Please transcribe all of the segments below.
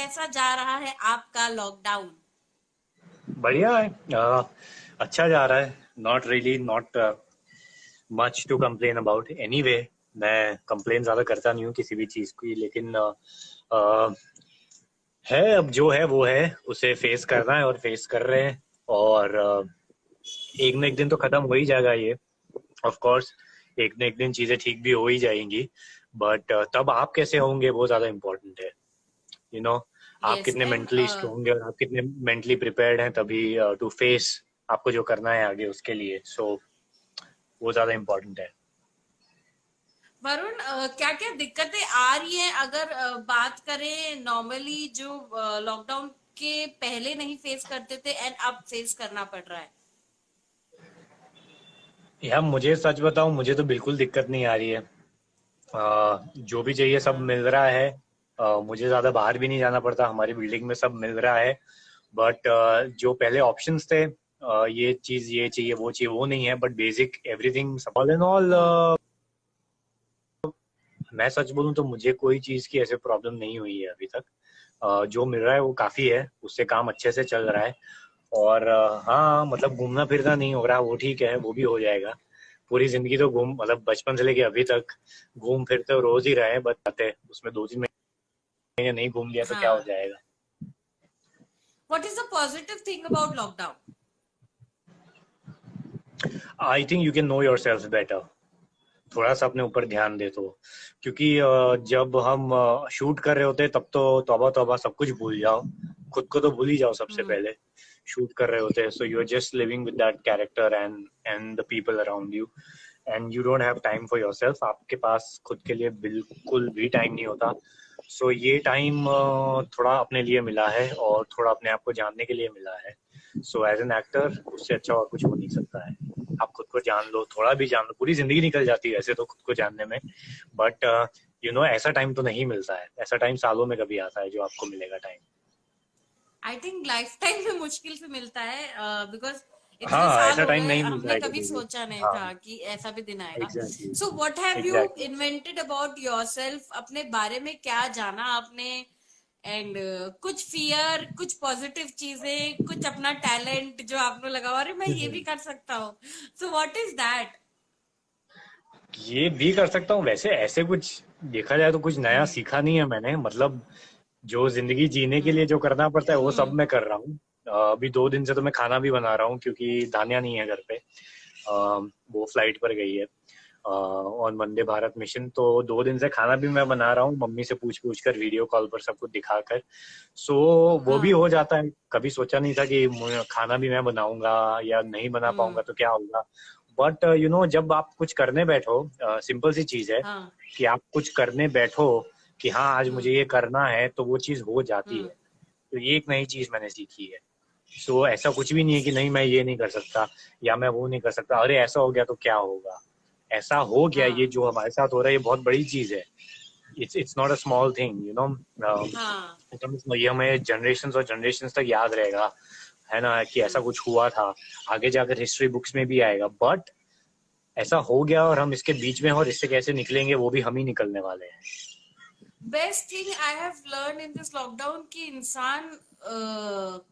कैसा जा रहा है आपका लॉकडाउन? बढ़िया है। अच्छा जा रहा है। Not really, not much to complain about. Anyway, मैं कंप्लेन ज्यादा करता नहीं हूँ किसी भी चीज की, लेकिन अ, है, अब जो है वो है, उसे फेस करना है और फेस कर रहे हैं। और एक न एक दिन तो खत्म हो ही जाएगा ये। ऑफ कोर्स, एक न एक दिन चीजें ठीक भी हो ही जाएंगी। बट तब आप कैसे होंगे वो ज्यादा इम्पोर्टेंट है। यू नो, आप यस कितने एंड मेंटली स्ट्रोंग हैं और आप कितने मेंटली प्रिपेयर्ड हैं तभी टू फेस आपको जो करना है आगे उसके लिए। सो वो ज्यादा इम्पोर्टेंट है। वरुण, क्या क्या दिक्कतें आ रही हैं अगर बात करें नॉर्मली जो लॉकडाउन के पहले नहीं फेस करते थे एंड अब फेस करना पड़ रहा है? यार मुझे सच बताऊं, मुझे तो बिल्कुल दिक्कत नहीं आ रही है। जो भी चाहिए सब हाँ। मिल रहा है। मुझे ज्यादा बाहर भी नहीं जाना पड़ता, हमारी बिल्डिंग में सब मिल रहा है। बट जो पहले ऑप्शंस थे, ये चीज ये चाहिए वो चाहिए, वो नहीं है। But basic everything all in all, hmm. मैं सच बोलूं तो मुझे कोई चीज की ऐसे प्रॉब्लम नहीं हुई है अभी तक। जो मिल रहा है वो काफी है, उससे काम अच्छे से चल रहा है। और हाँ, मतलब घूमना फिरना नहीं हो रहा, वो ठीक है, वो भी हो जाएगा। पूरी जिंदगी तो घूम, मतलब बचपन से लेके अभी तक घूम फिर तो रोज ही रहे हैं, बताते उसमें 2-3 महीने नहीं घूम लिया तो क्या हो हाँ। जाएगा। What is the positive thing about lockdown? I think you can know your self better. थोड़ा सा अपने ऊपर ध्यान दे तो। क्योंकि जब हम शूट कर रहे होते हैं तब तो तौबा तौबा सब कुछ भूल जाओ। खुद को तो भूल ही जाओ सबसे हम्म। पहले। शूट कर रहे होते हैं, so you are just living with that character and the people around you. And you don't have time for yourself, आपके पास खुद के लिए बिल्कुल भी टाइम नहीं होता। सो ये टाइम थोड़ा अपने लिए मिला है और थोड़ा अपने आप को जानने के लिए मिला है। सो एज एन एक्टर उससे अच्छा और कुछ हो नहीं सकता है। आप खुद को जान लो, थोड़ा भी जान लो, पूरी जिंदगी निकल जाती है ऐसे तो खुद को जानने में। बट ऐसा टाइम तो नहीं मिलता है, ऐसा टाइम सालों में कभी आता है जो आपको मिलेगा time. I think life time में मुश्किल से मिलता है, बिकॉज इतने हाँ, साल ऐसा हो टाइम गए नहीं मिलता हमने है कभी कभी भी। सोचा नहीं हाँ, था कि ऐसा भी दिन आएगा। Exactly, so what have you exactly. Invented about yourself? अपने बारे में क्या जाना आपने? एंड कुछ फियर, कुछ पॉजिटिव चीजें, कुछ अपना टैलेंट जो आपको लगा अरे मैं ये भी कर सकता हूँ। So what is that? ये भी कर सकता हूँ वैसे, ऐसे कुछ देखा जाए तो कुछ नया हम्म। सीखा नहीं है मैंने। मतलब जो जिंदगी जीने के हम्म। लिए जो करना पड़ता है वो सब हम्म। मैं कर रहा हूँ। अभी 2 दिन से तो मैं खाना भी बना रहा हूँ क्योंकि दानिया नहीं है घर पे। वो फ्लाइट पर गई है ऑन वंदे भारत मिशन। तो 2 दिन से खाना भी मैं बना रहा हूँ, मम्मी से पूछ पूछ कर, वीडियो कॉल पर सब कुछ दिखाकर। सो वो भी हाँ। हो जाता है। कभी सोचा नहीं था कि खाना भी मैं बनाऊंगा या नहीं बना हम्म। पाऊंगा तो क्या होगा। बट जब आप कुछ करने बैठो, सिंपल सी चीज है हाँ। कि आप कुछ करने बैठो कि हाँ आज मुझे हम्म। ये करना है, तो वो चीज हो जाती हम्म। है। तो ये एक नई चीज मैंने सीखी है। सो ऐसा कुछ भी नहीं है कि नहीं मैं ये नहीं कर सकता या मैं वो नहीं कर सकता, अरे ऐसा हो गया तो क्या होगा। ऐसा हो गया, ये हाँ। जो हमारे साथ हो रहा है ये बहुत बड़ी चीज है। It's not a small thing, हाँ। मतलब ये हमें जनरेशन और जनरेशन तक याद रहेगा, है ना, कि ऐसा हम्म। कुछ हुआ था। आगे जाकर हिस्ट्री बुक्स में भी आएगा। बट ऐसा हो गया और हम इसके बीच में हैं, और इससे कैसे निकलेंगे वो भी हम ही निकलने वाले हैं। Best thing I have learn in this lockdown कि इंसान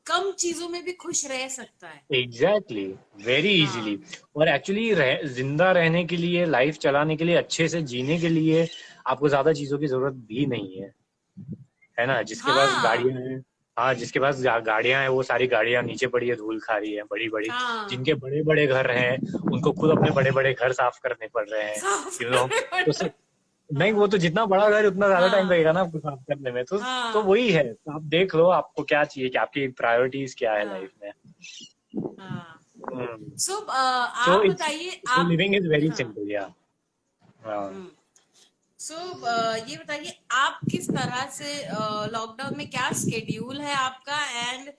कम चीजों में भी खुश रह सकता है। Exactly, very easily. हाँ। और एक्चुअली जिंदा रहने के लिए, लाइफ चलाने के लिए, अच्छे से जीने के लिए आपको ज्यादा चीजों की जरूरत भी नहीं है ना। जिसके पास हाँ। गाड़ियां हैं, हाँ, जिसके पास गाड़ियां हैं वो सारी गाड़ियां नीचे पड़ी है, धूल खा रही है बड़ी बड़ी। हाँ। जिनके बड़े बड़े घर हैं उनको खुद अपने बड़े बड़े घर साफ करने पड़ रहे हैं। साफ यू नो करने तो पड़। नहीं, वो तो जितना बड़ा घर है उतना ज्यादा टाइम हाँ। लगेगा ना आपको साफ करने में। तो हाँ। वही है, तो आप देख लो आपको क्या चाहिए, कि आपकी प्रायोरिटीज क्या है हाँ। लाइफ में। हाँ। हम्म। सो सो आप इट्स बताइए सो आप। लिविंग इज वेरी हाँ। सिंपल, या। हाँ। हम्म। सो ये बताइए आप किस तरह से लॉकडाउन में क्या स्केड्यूल है आपका एंड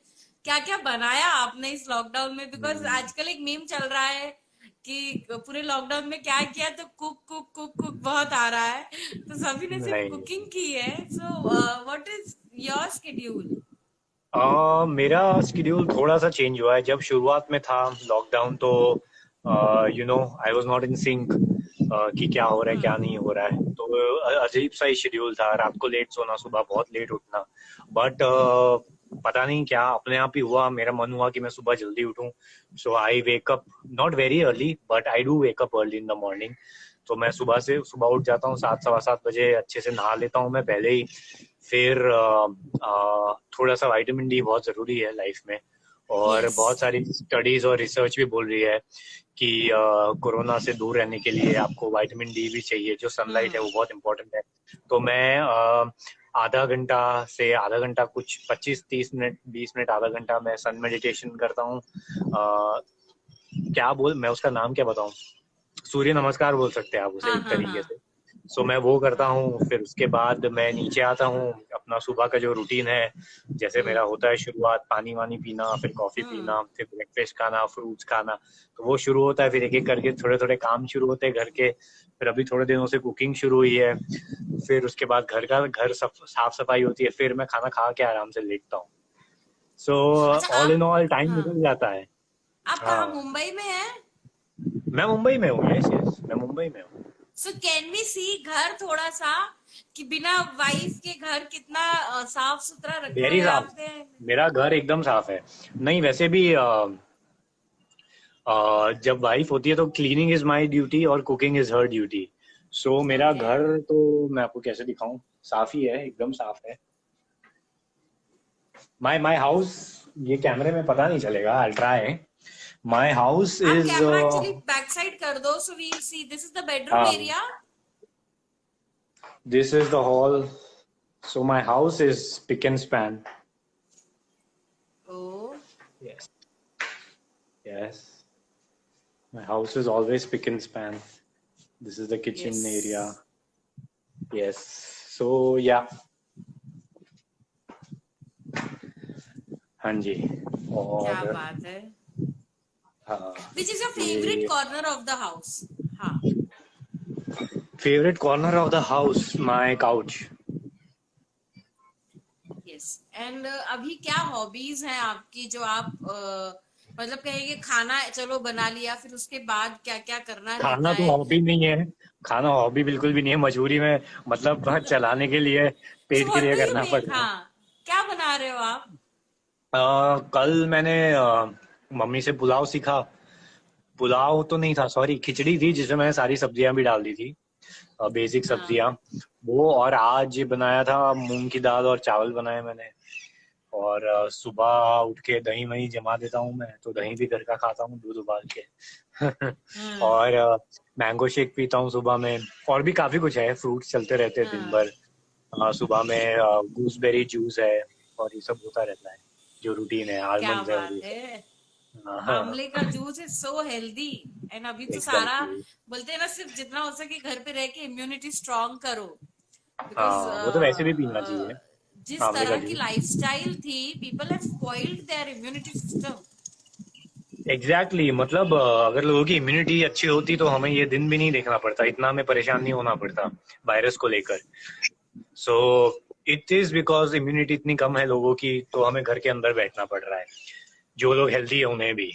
क्या क्या बनाया आपने इस लॉकडाउन में? बिकॉज हम्म, आजकल एक मीम चल रहा है कि पूरे लॉकडाउन में क्या किया, तो कुक कुक कुक कुक बहुत आ रहा है। तो सभी ने सिर्फ नहीं। कुकिंग की है। So what is your schedule? मेरा स्केड्यूल थोड़ा सा चेंज हुआ है। जब शुरुआत में था लॉकडाउन तो I was not in sync. कि क्या हो रहा है क्या नहीं हो रहा है। तो अजीब सा ही शेड्यूल था, रात को लेट सोना, सुबह बहुत लेट उठना। बट पता नहीं क्या अपने आप ही हुआ, मेरा मन हुआ कि मैं सुबह जल्दी उठूं। So I wake up not very early, but I do wake up early in the morning. तो मैं सुबह उठ जाता हूँ 7 सवा 7 बजे, अच्छे से नहा लेता हूँ मैं पहले ही। फिर थोड़ा सा विटामिन डी बहुत जरूरी है लाइफ में। और यस। बहुत सारी स्टडीज और रिसर्च भी बोल रही है कि कोरोना से दूर रहने के लिए आपको विटामिन डी भी चाहिए, जो सनलाइट है वो बहुत इंपॉर्टेंट है। तो मैं आधा घंटा से आधा घंटा, कुछ 25 30 मिनट 20 मिनट आधा घंटा मैं सन मेडिटेशन करता हूँ। क्या बोल मैं उसका नाम क्या बताऊँ, सूर्य नमस्कार बोल सकते हैं आप उसे हाँ एक हाँ तरीके हाँ से। सो मैं वो करता हाँ। हूँ, फिर उसके बाद मैं नीचे आता हूँ। अपना सुबह का जो रूटीन है, जैसे मेरा हम्म होता है शुरुआत, पानी वानी पीना, फिर कॉफी हम्म पीना, फिर ब्रेकफास्ट खाना, फ्रूट्स खाना। तो वो शुरू होता है, फिर एक एक करके थोड़े थोड़े काम शुरू होते हैं घर के। फिर अभी थोड़े दिनों से कुकिंग शुरू हुई है। फिर उसके बाद घर साफ सफाई होती है, फिर मैं खाना खा के आराम से लेटता हूँ। सो अच्छा ऑल इन आप, ऑल टाइम हाँ, निकल जाता है। आप कहाँ हाँ, मुंबई में हैं? मैं मुंबई में हूँ। यस यस, मैं मुंबई में हूँ। सो कैन वी सी घर थोड़ा सा, कि बिना वाइफ के घर कितना साफ सुथरा रखा वेरी है साफ, आपने? मेरा घर एकदम साफ है। नहीं वैसे भी जब वाइफ होती है तो क्लीनिंग इज माय ड्यूटी और कुकिंग इज हर ड्यूटी। सो मेरा ओके। घर तो मैं आपको कैसे दिखाऊं, साफ ही है, एकदम साफ है। माय हाउस, ये कैमरे में पता नहीं चलेगा, आई ट्राई। माय हाउस आप is camera actually back side कर दो, so we'll see this is the bedroom हाँ, area. This is the hall. So my house is spick and span. Oh. Yes yes, my house is always pick and span. This is the kitchen yes. area. Yes. So yeah. हाँ जी। क्या और बात है। हाँ, which is your favourite ये corner of the house? हाँ। Favourite corner of the house, my couch. Yes. And अभी क्या हॉबीज हैं आपकी जो आप मतलब कहेंगे, खाना चलो बना लिया, फिर उसके बाद क्या क्या करना रहता खाना तो है? हॉबी नहीं है, खाना हॉबी बिल्कुल भी नहीं है, मजबूरी में, मतलब चलाने के लिए, सो पेट के व्हाट लिए डू यू करना पड़ मेक? रहा है। हाँ, क्या बना रहे हो आप? कल मैंने मम्मी से पुलाव सीखा। पुलाव तो नहीं था, सॉरी, खिचड़ी थी जिसमें मैंने सारी सब्जियां भी डाल दी थी, बेसिक हाँ। सब्जियां। वो, और आज बनाया था मूंग की दाल और चावल बनाए मैंने। और सुबह उठ के दही वही जमा देता हूँ मैं, तो दही भी घर का खाता हूँ दूध उबाल के। हाँ। और मैंगो शेक पीता हूँ सुबह में। और भी काफी कुछ है, फ्रूट्स चलते रहते हैं दिन हाँ। भर। सुबह में गूसबेरी जूस है, और ये सब होता रहता है, जो रूटीन है, क्या आलमंड्स है और ये बात सब। है। हाँ, आंवले का juice is so healthy. And अभी तो सारा एग्जैक्टली। बोलते हैं ना, सिर्फ जितना हो सके घर पे रह के इम्यूनिटी स्ट्रांग करो। बिकॉज हाँ, वो तो वैसे भी पीना चाहिए, जिस आंवले का तरह की जूस। लाइफस्टाइल थी, people have spoiled their immunity system. Exactly exactly, मतलब अगर लोगों की इम्यूनिटी अच्छी होती तो हमें ये दिन भी नहीं देखना पड़ता, इतना हमें परेशान नहीं होना पड़ता वायरस को लेकर। So it is because immunity इतनी कम है लोगों की, तो हमें घर के अंदर बैठना पड़ रहा है, जो लोग हेल्दी है उन्हें भी।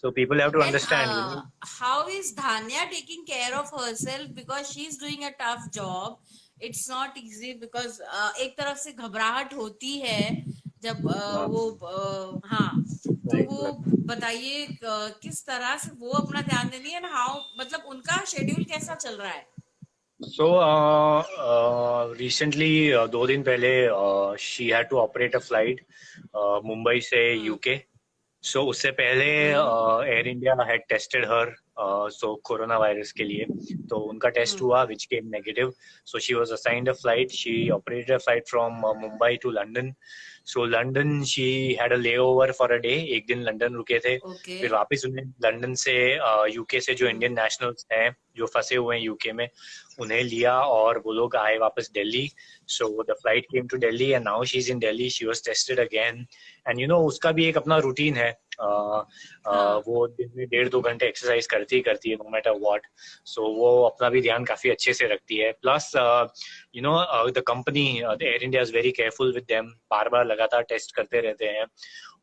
So people have to And understand, you know. how is Dhanya taking care of herself, because she's doing a tough job? It's not easy because एक तरफ से घबराहट होती है जब वो हाँ, तो राइट। वो बताइए किस तरह से वो अपना ध्यान देती है, ना हाउ, मतलब उनका शेड्यूल कैसा चल रहा है? सो रिसेंटली 2 दिन पहले she had to operate a flight Mumbai से हम्म यूके। सो उससे पहले hmm Air India had tested her, so corona virus के लिए। तो उनका टेस्ट हम्म हुआ which came negative. So she was assigned a flight, she operated a flight from Mumbai to London. So London she had a layover for a day, एक दिन London रुके थे। Okay. फिर वापस उन्हें लंदन से यूके से जो हम्म इंडियन नेशनल्स हैं जो फंसे हुए हैं यूके में, उन्हें लिया और वो लोग आए वापस Delhi. So the flight came to Delhi and now she is in Delhi, she was tested again. And you know उसका भी एक अपना रूटीन है। हाँ वो दिन में 1.5 2 घंटे एक्सरसाइज करती ही करती है, नो मैटर व्हाट। सो वो अपना भी ध्यान काफी अच्छे से रखती है। Plus you know the company, the Air India is very careful with them, बार बार लगातार टेस्ट करते रहते हैं।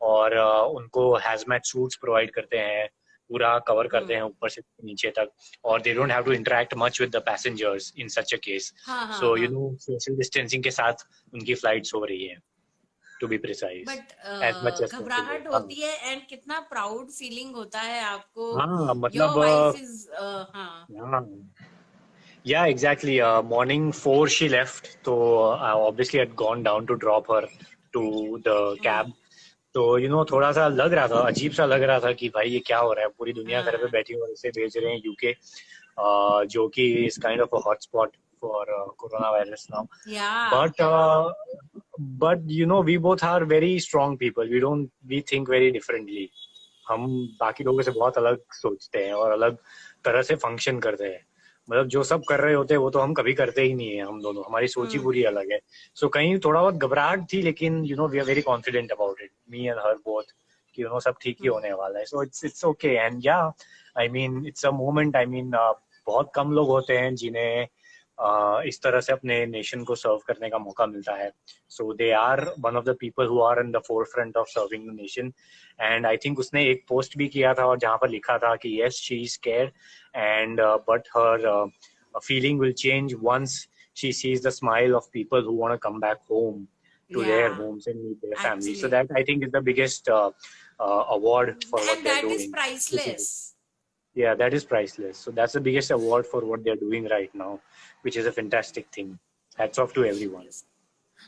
और उनको हैजमैट सूट्स प्रोवाइड करते हैं, पूरा कवर करते हम्म, हैं ऊपर से नीचे तक, और they don't have to interact much with the passengers in such a case. हाँ हाँ सो हाँ. सोशल डिस्टेंसिंग के साथ उनकी फ्लाइट्स हो रही है, to be precise, but as much as possible. घबराहट हाँ. होती है एंड कितना प्राउड फीलिंग होता है आपको. हाँ मतलब योर वाइफ इज हाँ. हाँ. Yeah, exactly. Morning 4 she left. So I obviously had gone down to drop her to the hmm, cab. तो थोड़ा सा लग रहा था, अजीब सा लग रहा था कि भाई ये क्या हो रहा है, पूरी दुनिया घर पे हाँ. बैठी और इसे भेज रहे हैं यूके, जो कि is kind of a hotspot for corona virus now. Yeah. But we both are very strong people, we think very differently. हम बाकी लोगों से बहुत अलग सोचते हैं और अलग तरह से फंक्शन करते हैं. मतलब जो सब कर रहे होते हैं वो तो हम कभी करते ही नहीं है, हम दोनों, हमारी सोच ही हम्म, पूरी अलग है. सो कहीं थोड़ा बहुत घबराहट थी, लेकिन we are very confident about it, me and her both, कि सब ठीक ही हम्म, होने वाला है. So it's okay. एंड या I mean it's a moment. I mean बहुत कम लोग होते हैं जिन्हें इस तरह से अपने नेशन को सर्व करने का मौका मिलता है. So they are one of the people who are in the forefront of serving the nation. And I think उसने एक पोस्ट भी किया था और जहाँ पर लिखा था कि yes she is scared, and but her feeling will change once she sees the smile of people who want to come back home to their yeah, homes and meet their families. So actually. that I think is the biggest award for what And they're that is doing. priceless. Yeah, that is priceless. So that's the biggest award for what they're doing right now, which is a fantastic thing. Hats off to everyone.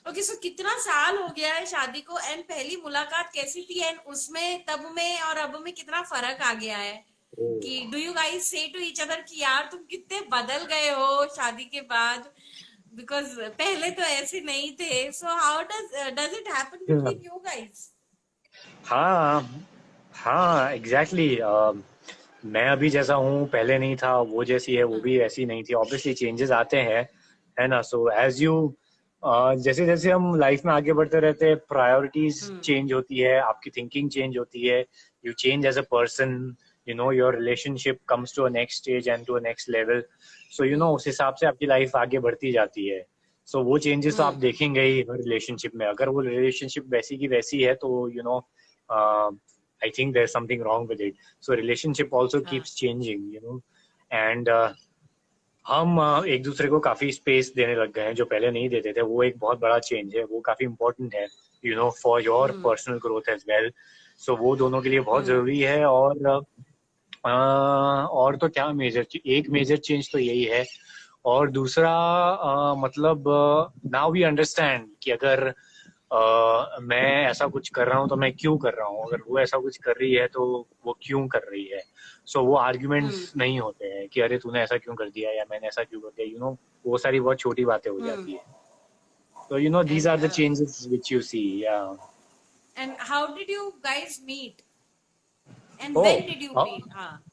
Okay, so कितना साल हो गया है शादी को and पहली मुलाकात कैसी थी एंड उसमें तब में और अब में कितना फर्क आ गया है Oh. कि डू यू गाइस से टू ईच अदर कि यार तुम कितने बदल गए हो शादी के बाद, बिकॉज पहले तो ऐसे नहीं थे. So how does it happen Yeah. Between you guys? हाँ हाँ एग्जैक्टली. मैं अभी जैसा हूँ पहले नहीं था, वो जैसी है वो भी ऐसी नहीं थी. ऑब्वियसली चेंजेस आते हैं, है ना. सो एज यू जैसे जैसे हम लाइफ में आगे बढ़ते रहते हैं, प्रायोरिटीज चेंज होती है, आपकी थिंकिंग चेंज होती है, you change as a person. Your relationship comes to a next stage and to a next level. So उस हिसाब से आपकी लाइफ आगे बढ़ती जाती है. सो वो चेंजेस तो आप देखेंगे ही हर रिलेशनशिप में. अगर वो रिलेशनशिप वैसी की वैसी है तो I think there's something wrong with it. So relationship also हाँ. keeps changing, and हम एक दूसरे को काफी स्पेस देने लग गए हैं जो पहले नहीं देते थे. वो एक बहुत बड़ा चेंज है, वो काफी इम्पोर्टेंट है, for your personal growth as well. So वो दोनों के लिए बहुत जरूरी है. और तो क्या एक मेजर चेंज तो यही है. और दूसरा मतलब नाउ वी अंडरस्टैंड कि अगर मैं ऐसा कुछ कर रहा हूँ तो मैं क्यों कर रहा हूँ, अगर वो ऐसा कुछ कर रही है तो वो क्यों कर रही है. सो वो आर्ग्यूमेंट्स नहीं होते हैं कि अरे तूने ऐसा क्यों कर दिया या मैंने ऐसा क्यों कर दिया. वो सारी बहुत छोटी बातें हो जाती है. तो these and are the changes which you see. Yeah and how did you guys meet and oh, when did you meet? हाँ.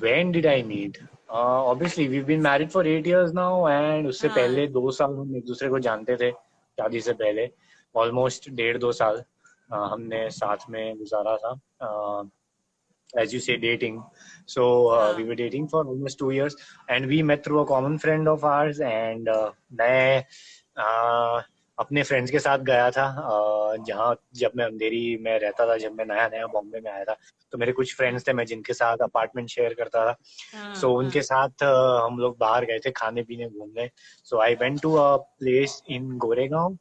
when did I meet? Obviously we've been married for 8 years now, and उससे हाँ. पहले 2 साल हम एक दूसरे को जानते थे. शादी से पहले ऑलमोस्ट 1.5-2 साल हमने साथ में गुजारा था. As you say, dating. So we हाँ. were dating for almost 2 years, and we met through a common friend of ours. And मैं अपने फ्रेंड्स के साथ गया था, जहाँ जब मैं अंधेरी में रहता था, जब मैं नया नया बॉम्बे में आया था. तो मेरे कुछ फ्रेंड्स थे मैं जिनके साथ अपार्टमेंट शेयर करता था. सो हाँ. उनके साथ हम लोग बाहर गए थे खाने पीने घूमने. So I went to a place in Goregaon.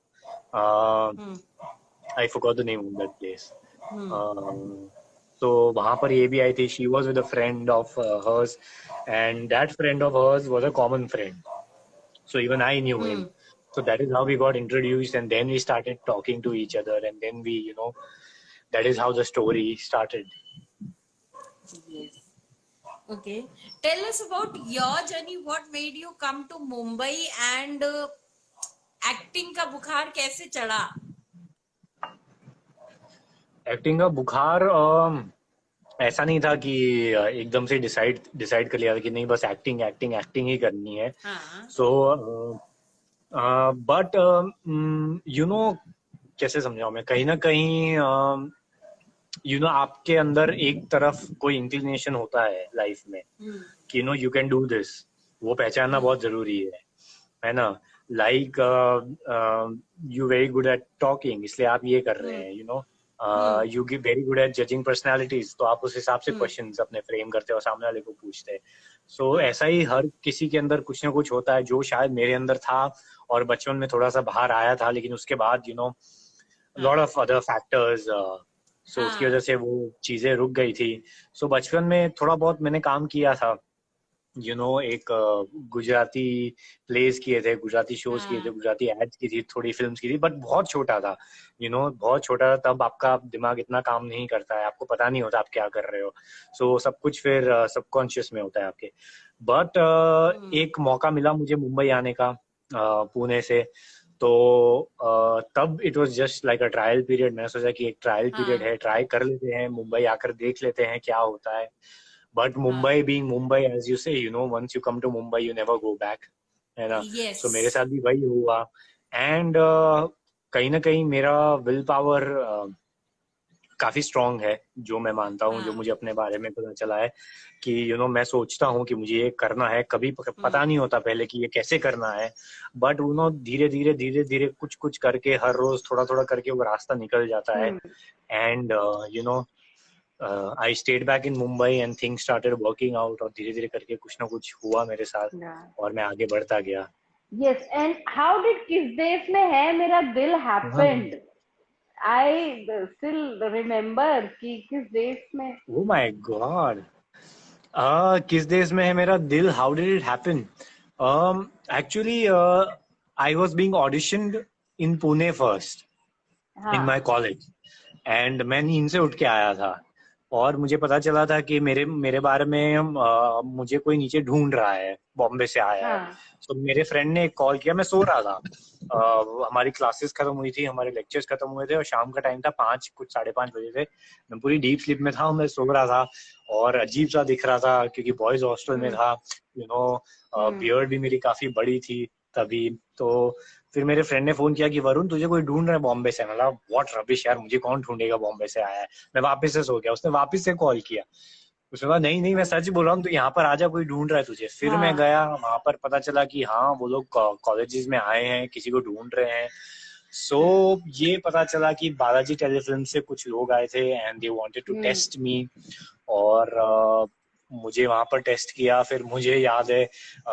I forgot the name of that place. तो वहां पर ये भी आई थी. She was with a friend of hers, and that friend of hers was a common friend. So even I knew him. So that is how we got introduced, and then we started talking to each other, and then that is how the story started. Yes. Okay. Tell us about your journey. What made you come to Mumbai and acting का बुखार कैसे चढ़ा? Acting का बुखार ऐसा नहीं था कि एकदम से डिसाइड कर लिया था कि नहीं बस एक्टिंग एक्टिंग एक्टिंग ही करनी है. हाँ. सो बट कैसे समझाऊं मैं, कहीं ना कहीं आपके अंदर एक तरफ कोई इंक्लिनेशन होता है लाइफ में कि यू कैन डू दिस. वो पहचानना बहुत जरूरी है ना. Like you very good at talking, इसलिए आप ये कर रहे हैं. You give very good at judging personalities, तो आप उस हिसाब से हम्म क्वेश्चंस अपने फ्रेम करते हो, सामने वाले को पूछते हैं। सो ऐसा ही हर किसी के अंदर कुछ ना कुछ होता है, जो शायद मेरे अंदर था और बचपन में थोड़ा सा बाहर आया था, लेकिन उसके बाद लॉट हाँ ऑफ अदर फैक्टर्स, सो उसकी वजह हाँ से वो चीजें रुक गई थी। सो बचपन में थोड़ा बहुत मैंने काम किया था, एक गुजराती प्लेस किए थे, गुजराती शोज किए थे, हाँ गुजराती एड्स की थी, थोड़ी फिल्म्स की थी, बट बहुत छोटा था। बहुत छोटा था तब, आपका दिमाग इतना काम नहीं करता है, आपको पता नहीं होता आप क्या कर रहे हो। सो सब कुछ फिर सबकॉन्शियस में होता है आपके। बट हम्म एक मौका मिला मुझे मुंबई आने का, पुणे से। तो तब it was just like a trial period. मैंने सोचा कि एक ट्रायल पीरियड हाँ है, ट्राई कर लेते हैं, मुंबई आकर देख लेते हैं क्या होता है। बट हाँ Mumbai being Mumbai, as you say, once you come to Mumbai you never go back, है ना। यस सो मेरे साथ भी वही हुआ। एंड कहीं ना कहीं मेरा विल पावर काफी स्ट्रांग है, जो मैं मानता हूँ, जो हाँ मुझे अपने बारे में पता चला है कि मैं सोचता हूँ कि मुझे ये करना है, कभी पता हम्म नहीं होता पहले कि ये कैसे करना है। बट धीरे धीरे धीरे धीरे कुछ कुछ करके, हर रोज थोड़ा थोड़ा करके वो रास्ता निकल जाता है। Hmm and I stayed back in Mumbai and things started working out, और धीरे धीरे करके कुछ ना कुछ हुआ मेरे साथ, और मैं आगे बढ़ता गया। यस एंड हाउ डिड किस देश में है मेरा दिल हाँ। हैपेंड आई स्टिल रिमेम्बर कि किस देश में ओ माय गॉड, किस देश में है मेरा दिल, how did it happen? Actually I was being auditioned in Pune first, in my हाँ कॉलेज। एंड मैं नींद से उठ के आया था, और मुझे पता चला था कि मेरे मेरे बारे में मुझे कोई नीचे ढूंढ रहा है, बॉम्बे से आया है। हाँ तो मेरे फ्रेंड ने एक कॉल किया, मैं सो रहा था। हमारी क्लासेस खत्म हुई थी, हमारे लेक्चर्स खत्म हुए थे, और शाम का टाइम था, 5 कुछ 5:30 बजे थे। मैं पूरी डीप स्लीप में था, मैं सो रहा था, और अजीब सा दिख रहा था क्योंकि बॉयज हॉस्टल में हम्म था। हम्म बियर्ड भी मेरी काफी बड़ी थी तभी। तो फिर मेरे फ्रेंड ने फोन किया कि वरुण तुझे कोई ढूंढ रहा है बॉम्बे से। मतलब व्हाट रबिश यार, मुझे कौन ढूंढेगा, बॉम्बे से आया है। मैं वापस से सो गया, उसने वापस से कॉल किया, उसने कहा नहीं नहीं मैं सच बोल रहा हूँ, तू यहाँ पर आजा, कोई ढूंढ रहा है तुझे। फिर मैं हाँ गया वहां पर, पता चला कि हाँ वो लोग कॉलेजेस में आए हैं, किसी को ढूंढ रहे हैं। सो ये पता चला कि बालाजी टेलीफिल्म से कुछ लोग आए थे and they wanted to hmm test me. और मुझे वहां पर टेस्ट किया। फिर मुझे याद है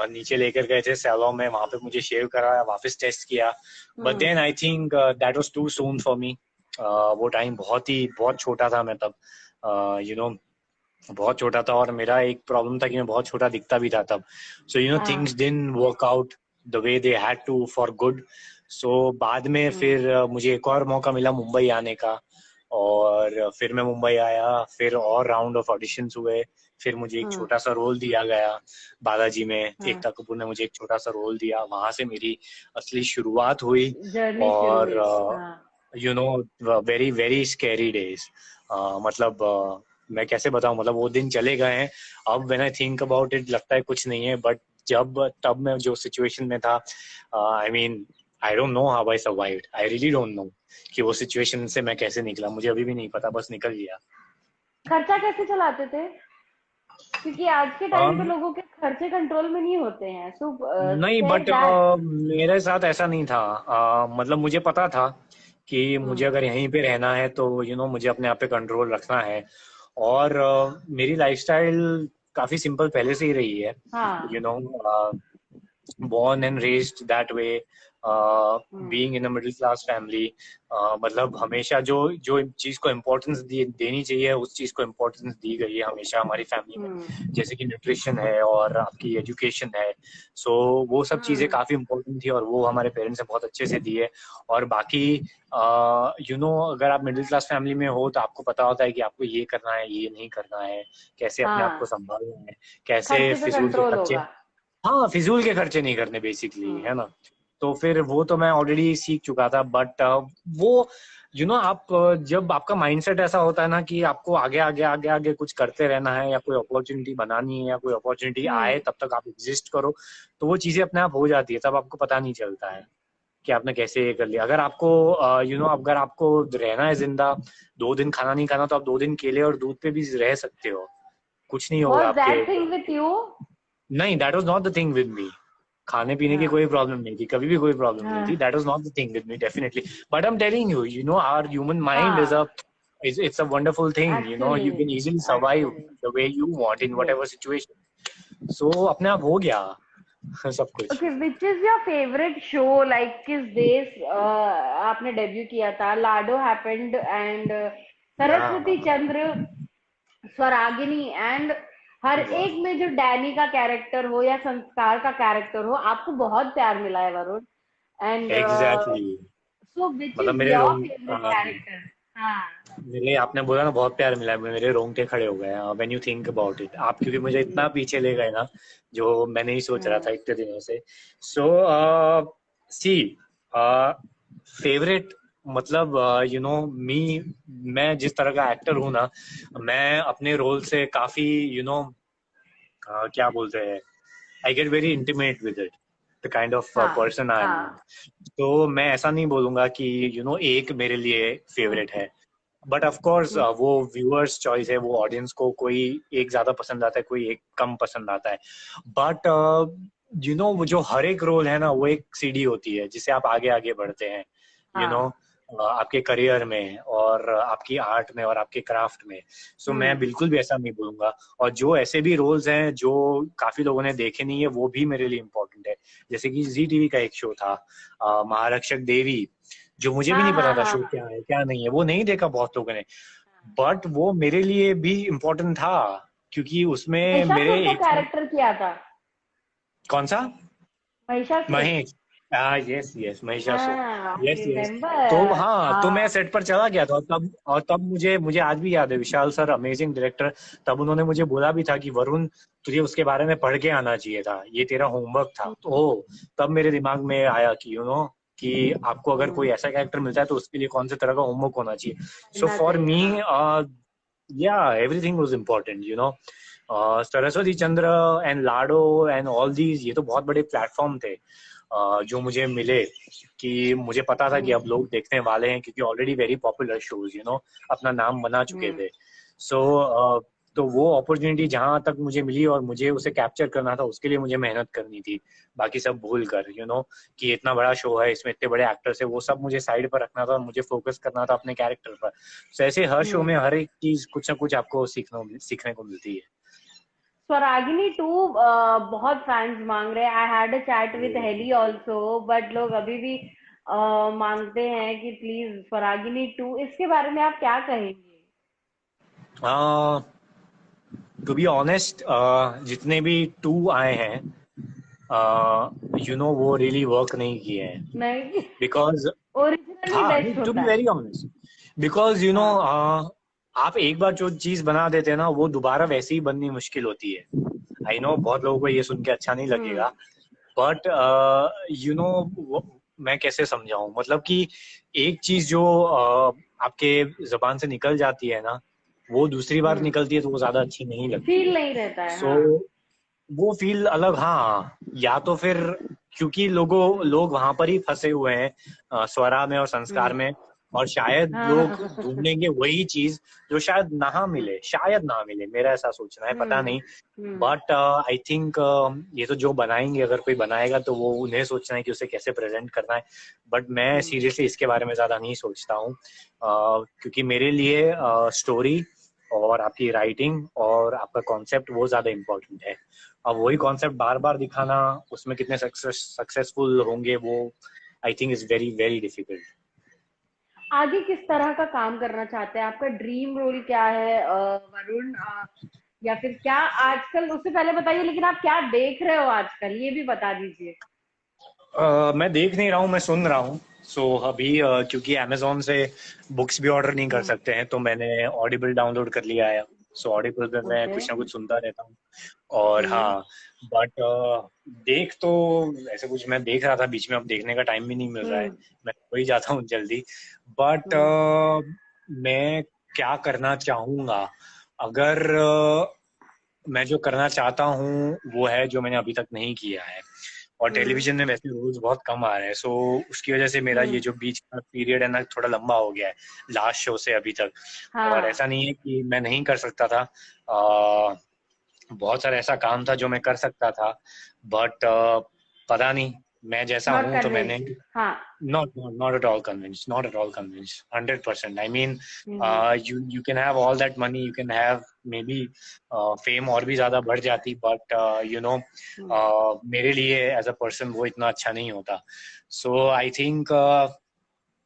नीचे लेकर गए थे सैलून में, वहां पे मुझे शेव कराया, वापस टेस्ट किया। But hmm then I think that was too soon for me. वो टाइम बहुत छोटा था मैं तब, यू नो बहुत छोटा था, और मेरा एक प्रॉब्लम था कि मैं बहुत छोटा दिखता भी था तब। सो थिंग्स हाँ didn't work out the way they had to for good. So बाद में हम्म फिर मुझे एक और मौका मिला मुंबई आने का, और फिर मैं मुंबई आया, फिर और राउंड ऑफ ऑडिशंस हुए। फिर मुझे एक हम्म छोटा सा रोल दिया गया बालाजी में, हम्म एकता कपूर ने मुझे एक छोटा सा रोल दिया, वहां से मेरी असली शुरुआत हुई। जर्नी शुरू और हुई हाँ वेरी वेरी स्कैरी डेज, मतलब मैं कैसे बताऊं, मतलब वो दिन चले गए हैं। अब when I think about it लगता है कुछ नहीं है, बट तब मैं जो सिचुएशन में था, I mean I don't know how I survived, I really don't know कि वो सिचुएशन से मैं कैसे निकला, मुझे अभी भी नहीं पता, बस निकल गया। खर्चा कैसे चलाते थे क्योंकि आज के टाइम पे um, लोगों के खर्चे कंट्रोल में नहीं होते हैं सो नहीं, सेड बट दैट मेरे साथ ऐसा नहीं था। मतलब मुझे पता था कि मुझे हम्म अगर यहीं पे रहना है तो मुझे अपने आप पे कंट्रोल रखना है। और मेरी लाइफस्टाइल काफी सिंपल पहले से ही रही है, हाँ you know born and raised that way, hmm being in a middle class family। मतलब हमेशा जो जो चीज को इम्पोर्टेंस देनी चाहिए, उस चीज को इम्पोर्टेंस दी गई है हमेशा हमारी फैमिली में, हम्म जैसे कि न्यूट्रिशन है और आपकी एजुकेशन है। सो वो सब चीजें हम्म काफी इम्पोर्टेंट थी, और वो हमारे पेरेंट्स ने बहुत अच्छे से दी है। और बाकी अगर आप मिडिल क्लास फैमिली में हो तो आपको पता होता है कि आपको ये करना है, ये नहीं करना है, कैसे अपने आप को हाँ संभालना है, कैसे खर्चे पे फिजूल के कंट्रोल खर्चे, होगा हाँ फिजूल के खर्चे नहीं करने बेसिकली, है हम्म ना। तो फिर वो तो मैं ऑलरेडी सीख चुका था। बट वो आप जब आपका माइंडसेट ऐसा होता है ना कि आपको आगे आगे आगे आगे कुछ करते रहना है, या कोई अपॉर्चुनिटी बनानी है, या कोई अपॉर्चुनिटी आए हम्म तब तक आप एग्जिस्ट करो, तो वो चीजें अपने आप हो जाती है, तब आपको पता नहीं चलता है कि आपने कैसे ये कर लिया। अगर आपको अगर आपको रहना है जिंदा, 2 दिन खाना नहीं खाना, तो आप 2 दिन केले और दूध पे भी रह सकते हो, कुछ नहीं होगा वाज आपके। दैट थिंग विथ यू नहीं, that was not the thing with मी। खाने पीने की हाँ कोई प्रॉब्लम नहीं थी, कभी भी कोई प्रॉब्लम नहीं थी, हाँ that was not the thing with me definitely. But I am telling you, our human mind is a हाँ it's a wonderful thing, you know, you can easily survive Actually, the way you want in yes. whatever situation. So अपने आप हो गया सब कुछ. Okay, which is your favorite show? Like किस देश आपने डेब्यू किया था? लाडो happened and सरस्वती हाँ. चंद्र, स्वरागिनी एंड हर वाह. एक में जो डैनी का कैरेक्टर हो या संस्कार का कैरेक्टर हो, आपको बहुत प्यार मिला है Varun. And Exactly. So which मतलब इज मेरे योर रोंग फेवरेट कैरेक्टर? हाँ. मेरे आपने बोला ना बहुत प्यार मिला है, मेरे रोंगटे खड़े हो गए when you think about it. आप क्योंकि मुझे इतना Yes. पीछे ले गए ना, जो मैं नहीं सोच रहा था हाँ. इतने दिनों से. सो सी फेवरेट मतलब यू नो मी, मैं जिस तरह का एक्टर हूँ ना, मैं अपने रोल से काफी यू नो क्या बोलते हैं, I get very intimate with it, the kind of हाँ. Person I am. हाँ. तो मैं ऐसा नहीं बोलूंगा कि यू नो एक मेरे लिए फेवरेट है. बट ऑफ कोर्स हम्म. वो व्यूअर्स चॉइस है, वो ऑडियंस को कोई एक ज्यादा पसंद आता है, कोई एक कम पसंद आता है. बट यू नो वो जो हर एक रोल है ना, वो एक सीढ़ी होती है जिससे आप आगे आगे बढ़ते हैं, यू नो, हाँ. आपके करियर में और आपकी आर्ट में और आपके क्राफ्ट में. सो मैं हम्म. बिल्कुल भी ऐसा नहीं बोलूंगा. और जो ऐसे भी रोल्स हैं जो काफी लोगों ने देखे नहीं है, वो भी मेरे लिए इम्पोर्टेंट है. जैसे कि जी टीवी का एक शो था महारक्षक देवी, जो मुझे भी हाँ. नहीं पता हाँ. था हाँ. शो क्या है क्या नहीं है, वो नहीं देखा बहुत लोगों ने. बट वो मेरे लिए भी इम्पोर्टेंट था, क्योंकि उसमें मेरे महिषासुर का एक कैरेक्टर किया था. कौन सा? महिषासुर. महेश. Yes yes, Mahishasura. हाँ, यस यस. तो रिमेम्बर. हाँ, तो मैं हाँ. सेट पर चला गया था, और तब मुझे मुझे आज भी याद है, विशाल सर अमेजिंग डायरेक्टर, तब उन्होंने मुझे बोला भी था कि वरुण तुझे उसके बारे में पढ़ के आना चाहिए था, ये तेरा होमवर्क था. तो तब मेरे दिमाग में आया कि यू नो कि आपको अगर कोई ऐसा कैरेक्टर मिलता है तो उसके लिए कौन से तरह का होमवर्क होना चाहिए. सो मिलना फॉर चाहिए. मी हाँ. या everything was important, you know. Saraswati Chandra and Lado and all these, ये तो बहुत बड़े प्लेटफॉर्म थे जो मुझे मिले, कि मुझे पता था कि अब लोग देखने वाले हैं, क्योंकि already very popular shows, you know, अपना नाम बना चुके थे. सो तो वो अपॉर्चुनिटी जहां तक मुझे मिली और मुझे उसे कैप्चर करना था, उसके लिए मुझे मेहनत करनी थी. बाकी सब भूल कर, यू नो, कि इतना बड़ा शो है, इसमें इतने बड़े एक्टर्स है, वो सब मुझे साइड पर रखना था और मुझे फोकस करना था अपने कैरेक्टर पर. So, ऐसे हर शो में हर एक चीज कुछ ना कुछ आपको सीखने को मिलती है. स्वरागिनी 2 बहुत फैंस मांग रहे हैं. I had a chat with Haley also, but लोग अभी भी मांगते हैं कि प्लीज स्वरागिनी 2. इसके बारे में आप क्या कहेंगे? टू बी ऑनेस्ट, जितने भी टू आए हैं, यू नो, वो रियली वर्क नहीं किए हैं. नहीं. बिकॉज ओरिजिनल ही हाँ, बेस्ट टू बी होता है. Very honest, because you know हाँ. आप एक बार जो चीज बना देते हैं ना, वो दोबारा वैसे ही बननी मुश्किल होती है. आई नो बहुत लोगों को ये सुन के अच्छा नहीं लगेगा, बट यू नो मैं कैसे समझाऊं, मतलब कि एक चीज जो आपके जबान से निकल जाती है ना, वो दूसरी बार निकलती है तो वो ज्यादा अच्छी नहीं लगती फील है. नहीं रहता है. सो हाँ. वो फील अलग, हाँ. या तो फिर क्योंकि लोग वहां पर ही फंसे हुए हैं, स्वरा में और संस्कार में, और शायद लोग हाँ. ढूंढेंगे वही चीज जो शायद शायद ना मिले, मेरा ऐसा सोचना है, पता नहीं. बट आई थिंक ये तो जो बनाएंगे, अगर कोई बनाएगा तो वो उन्हें सोचना है कि उसे कैसे प्रेजेंट करना है. बट मैं सीरियसली इसके बारे में ज्यादा नहीं सोचता हूँ, क्योंकि मेरे लिए स्टोरी और आपकी राइटिंग और आपका कॉन्सेप्ट वो ज्यादा इम्पोर्टेंट है. अब वही कॉन्सेप्ट बार बार दिखाना, उसमें कितने सक्सेसफुल होंगे, वो I think is very very difficult. आगे किस तरह का काम करना चाहते हैं? आपका ड्रीम रोल क्या है वरुण? या फिर क्या आजकल, उससे पहले बताइए, लेकिन आप क्या देख रहे हो आजकल, ये भी बता दीजिए. मैं देख नहीं रहा हूँ, मैं सुन रहा हूँ. सो अभी क्योंकि अमेजोन से बुक्स भी ऑर्डर नहीं कर सकते हैं, तो मैंने ऑडिबल डाउनलोड कर लिया है. सो ऑडिबल पे मैं ओके. कुछ ना कुछ सुनता रहता हूँ. और हाँ, बट देख तो ऐसे कुछ मैं देख रहा था बीच में, अब देखने का टाइम भी नहीं मिल रहा है, मैं वही जाता हूँ जल्दी. बट मैं क्या करना चाहूंगा, अगर मैं जो करना चाहता हूँ वो है जो मैंने अभी तक नहीं किया है, और टेलीविजन में वैसे रोल्स बहुत कम आ रहे हैं. सो उसकी वजह से मेरा ये जो बीच का पीरियड है ना, थोड़ा लंबा हो गया है लास्ट शो से अभी तक. और ऐसा नहीं है कि मैं नहीं कर सकता था, बहुत सारा ऐसा काम था जो मैं कर सकता था, बट पता नहीं मैं जैसा नॉट हूँ तो मैंने कन्विंस्ड, हाँ। not at all convinced, not at all convinced, 100%. I mean, hmm, you can have all that money, you can have maybe fame और भी ज्यादा बढ़ जाती, but you know, हम्म। मेरे लिए as a person वो इतना अच्छा नहीं होता. So I think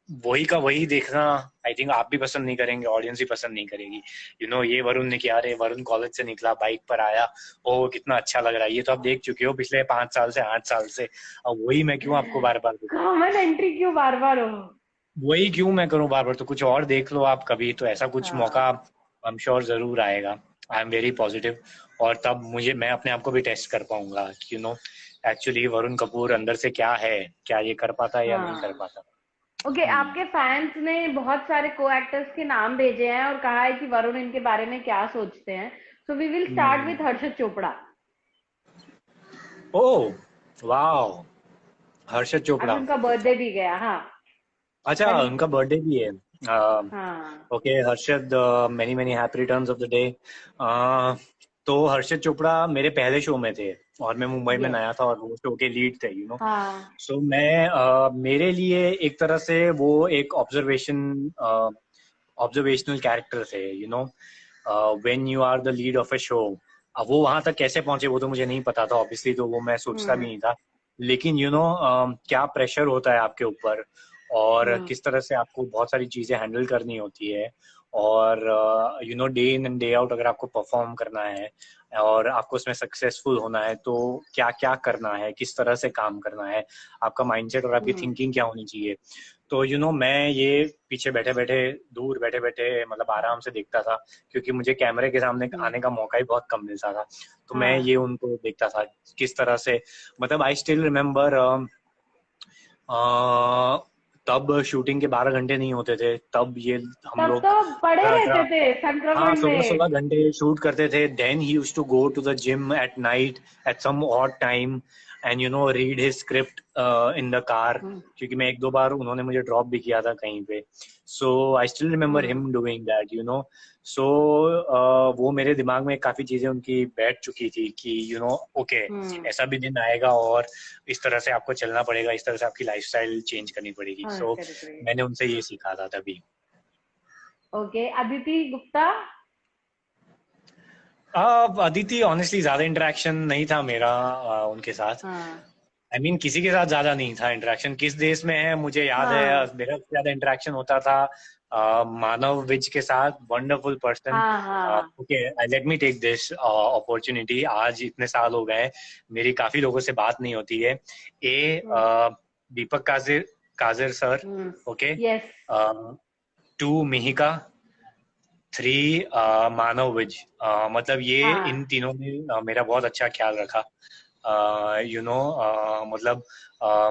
वही का वही देखना, आई थिंक आप भी पसंद नहीं करेंगे, ऑडियंस भी पसंद नहीं करेगी. यू नो, ये वरुण ने किया, रे वरुण कॉलेज से निकला, बाइक पर आया, ओ कितना अच्छा लग रहा है, ये तो आप देख चुके हो पिछले 5 साल से, 8 साल से. अब वही मैं क्यों आपको बार बार, कॉमन एंट्री क्यों बार बार हो? वही क्यों मैं करूं बार बार, तो कुछ और देख लो आप कभी, तो ऐसा कुछ मौका हाँ। आई एम श्योर जरूर आएगा. I am very positive. और तब मैं अपने आप को भी टेस्ट कर पाऊंगा, you know, actually Varun Kapoor अंदर से क्या है, क्या ये कर पाता है या नहीं कर हाँ। पाता. ओके, हम्म. आपके फैंस ने बहुत सारे को एक्टर्स के नाम भेजे हैं और कहा है कि वरुण इनके बारे में क्या सोचते हैं. So we will start with Harshad Chopra. Oh, वाह, हर्षद अभी चोपड़ा. उनका बर्थडे भी गया, हाँ. अच्छा, कल. उनका बर्थडे भी है. हाँ. Okay, Harshad, many many happy returns of the day. तो हर्षद चोपड़ा मेरे पहले शो में थे, और मैं मुंबई में यस. नया था, और वो शो के लीड थे, यू नो. हाँ. सो मैं मेरे लिए एक तरह से वो एक ऑब्जर्वेशनल कैरेक्टर थे, you know. When you are the lead of a show, अब वो वहां तक कैसे पहुंचे वो तो मुझे नहीं पता था ऑब्वियसली, तो वो मैं सोचता भी हम्म. नहीं था. लेकिन यू नो, क्या प्रेशर होता है आपके ऊपर, और हम्म. किस तरह से आपको बहुत सारी चीजें हैंडल करनी होती है, और you know, day in and day out अगर आपको परफॉर्म करना है और आपको उसमें सक्सेसफुल होना है, तो क्या क्या करना है, किस तरह से काम करना है, आपका माइंडसेट और आपकी हम्म. थिंकिंग क्या होनी चाहिए. तो यू नो, मैं ये पीछे बैठे बैठे, दूर बैठे बैठे, मतलब आराम से देखता था, क्योंकि मुझे कैमरे के सामने हम्म. आने का मौका ही बहुत कम मिलता था. तो मैं हाँ. ये उनको देखता था किस तरह से, मतलब आई स्टिल रिमेम्बर, तब शूटिंग के 12 घंटे नहीं होते थे, तब ये हम तब लोग तो पड़े 18, रहते थे हाँ, संक्रमण 16 में. घंटे शूट करते थे. Then he used to go to the gym at night at some odd time, and you know, read his script in the car, hmm. क्योंकि मैं 1-2 बार उन्होंने मुझे ड्रॉप भी किया था कहीं पे. So I still remember hmm. Him doing that, you know. So वो मेरे दिमाग में काफी चीजें उनकी बैठ चुकी थी कि यू नो, ओके, हम्म. ऐसा भी दिन आएगा, और इस तरह से आपको चलना पड़ेगा, इस तरह से आपकी लाइफस्टाइल चेंज करनी पड़ेगी. हाँ, सो करेक्ट, करेक्ट. मैंने उनसे ये सीखा था तभी. ओके, अदिति गुप्ता. अब अदिति, ऑनेस्टली ज्यादा इंटरेक्शन नहीं था मेरा उनके साथ. हाँ. आई मीन, किसी के साथ ज्यादा नहीं था इंटरेक्शन. किस देश में है मुझे याद है, हाँ. मेरा सबसे ज्यादा इंटरेक्शन होता था मानव विज के साथ. Wonderful person. हाँ. हाँ. Okay, let me take this opportunity. आज इतने साल हो गए, मेरी काफी लोगों से बात नहीं होती है. हम्म. दीपक काजिर काजिर सर. हम्म. ओके. यस. 2 मिहिका. 3 मानव विज. मतलब ये हाँ. इन तीनों ने मेरा बहुत अच्छा ख्याल रखा. यू नो, मतलब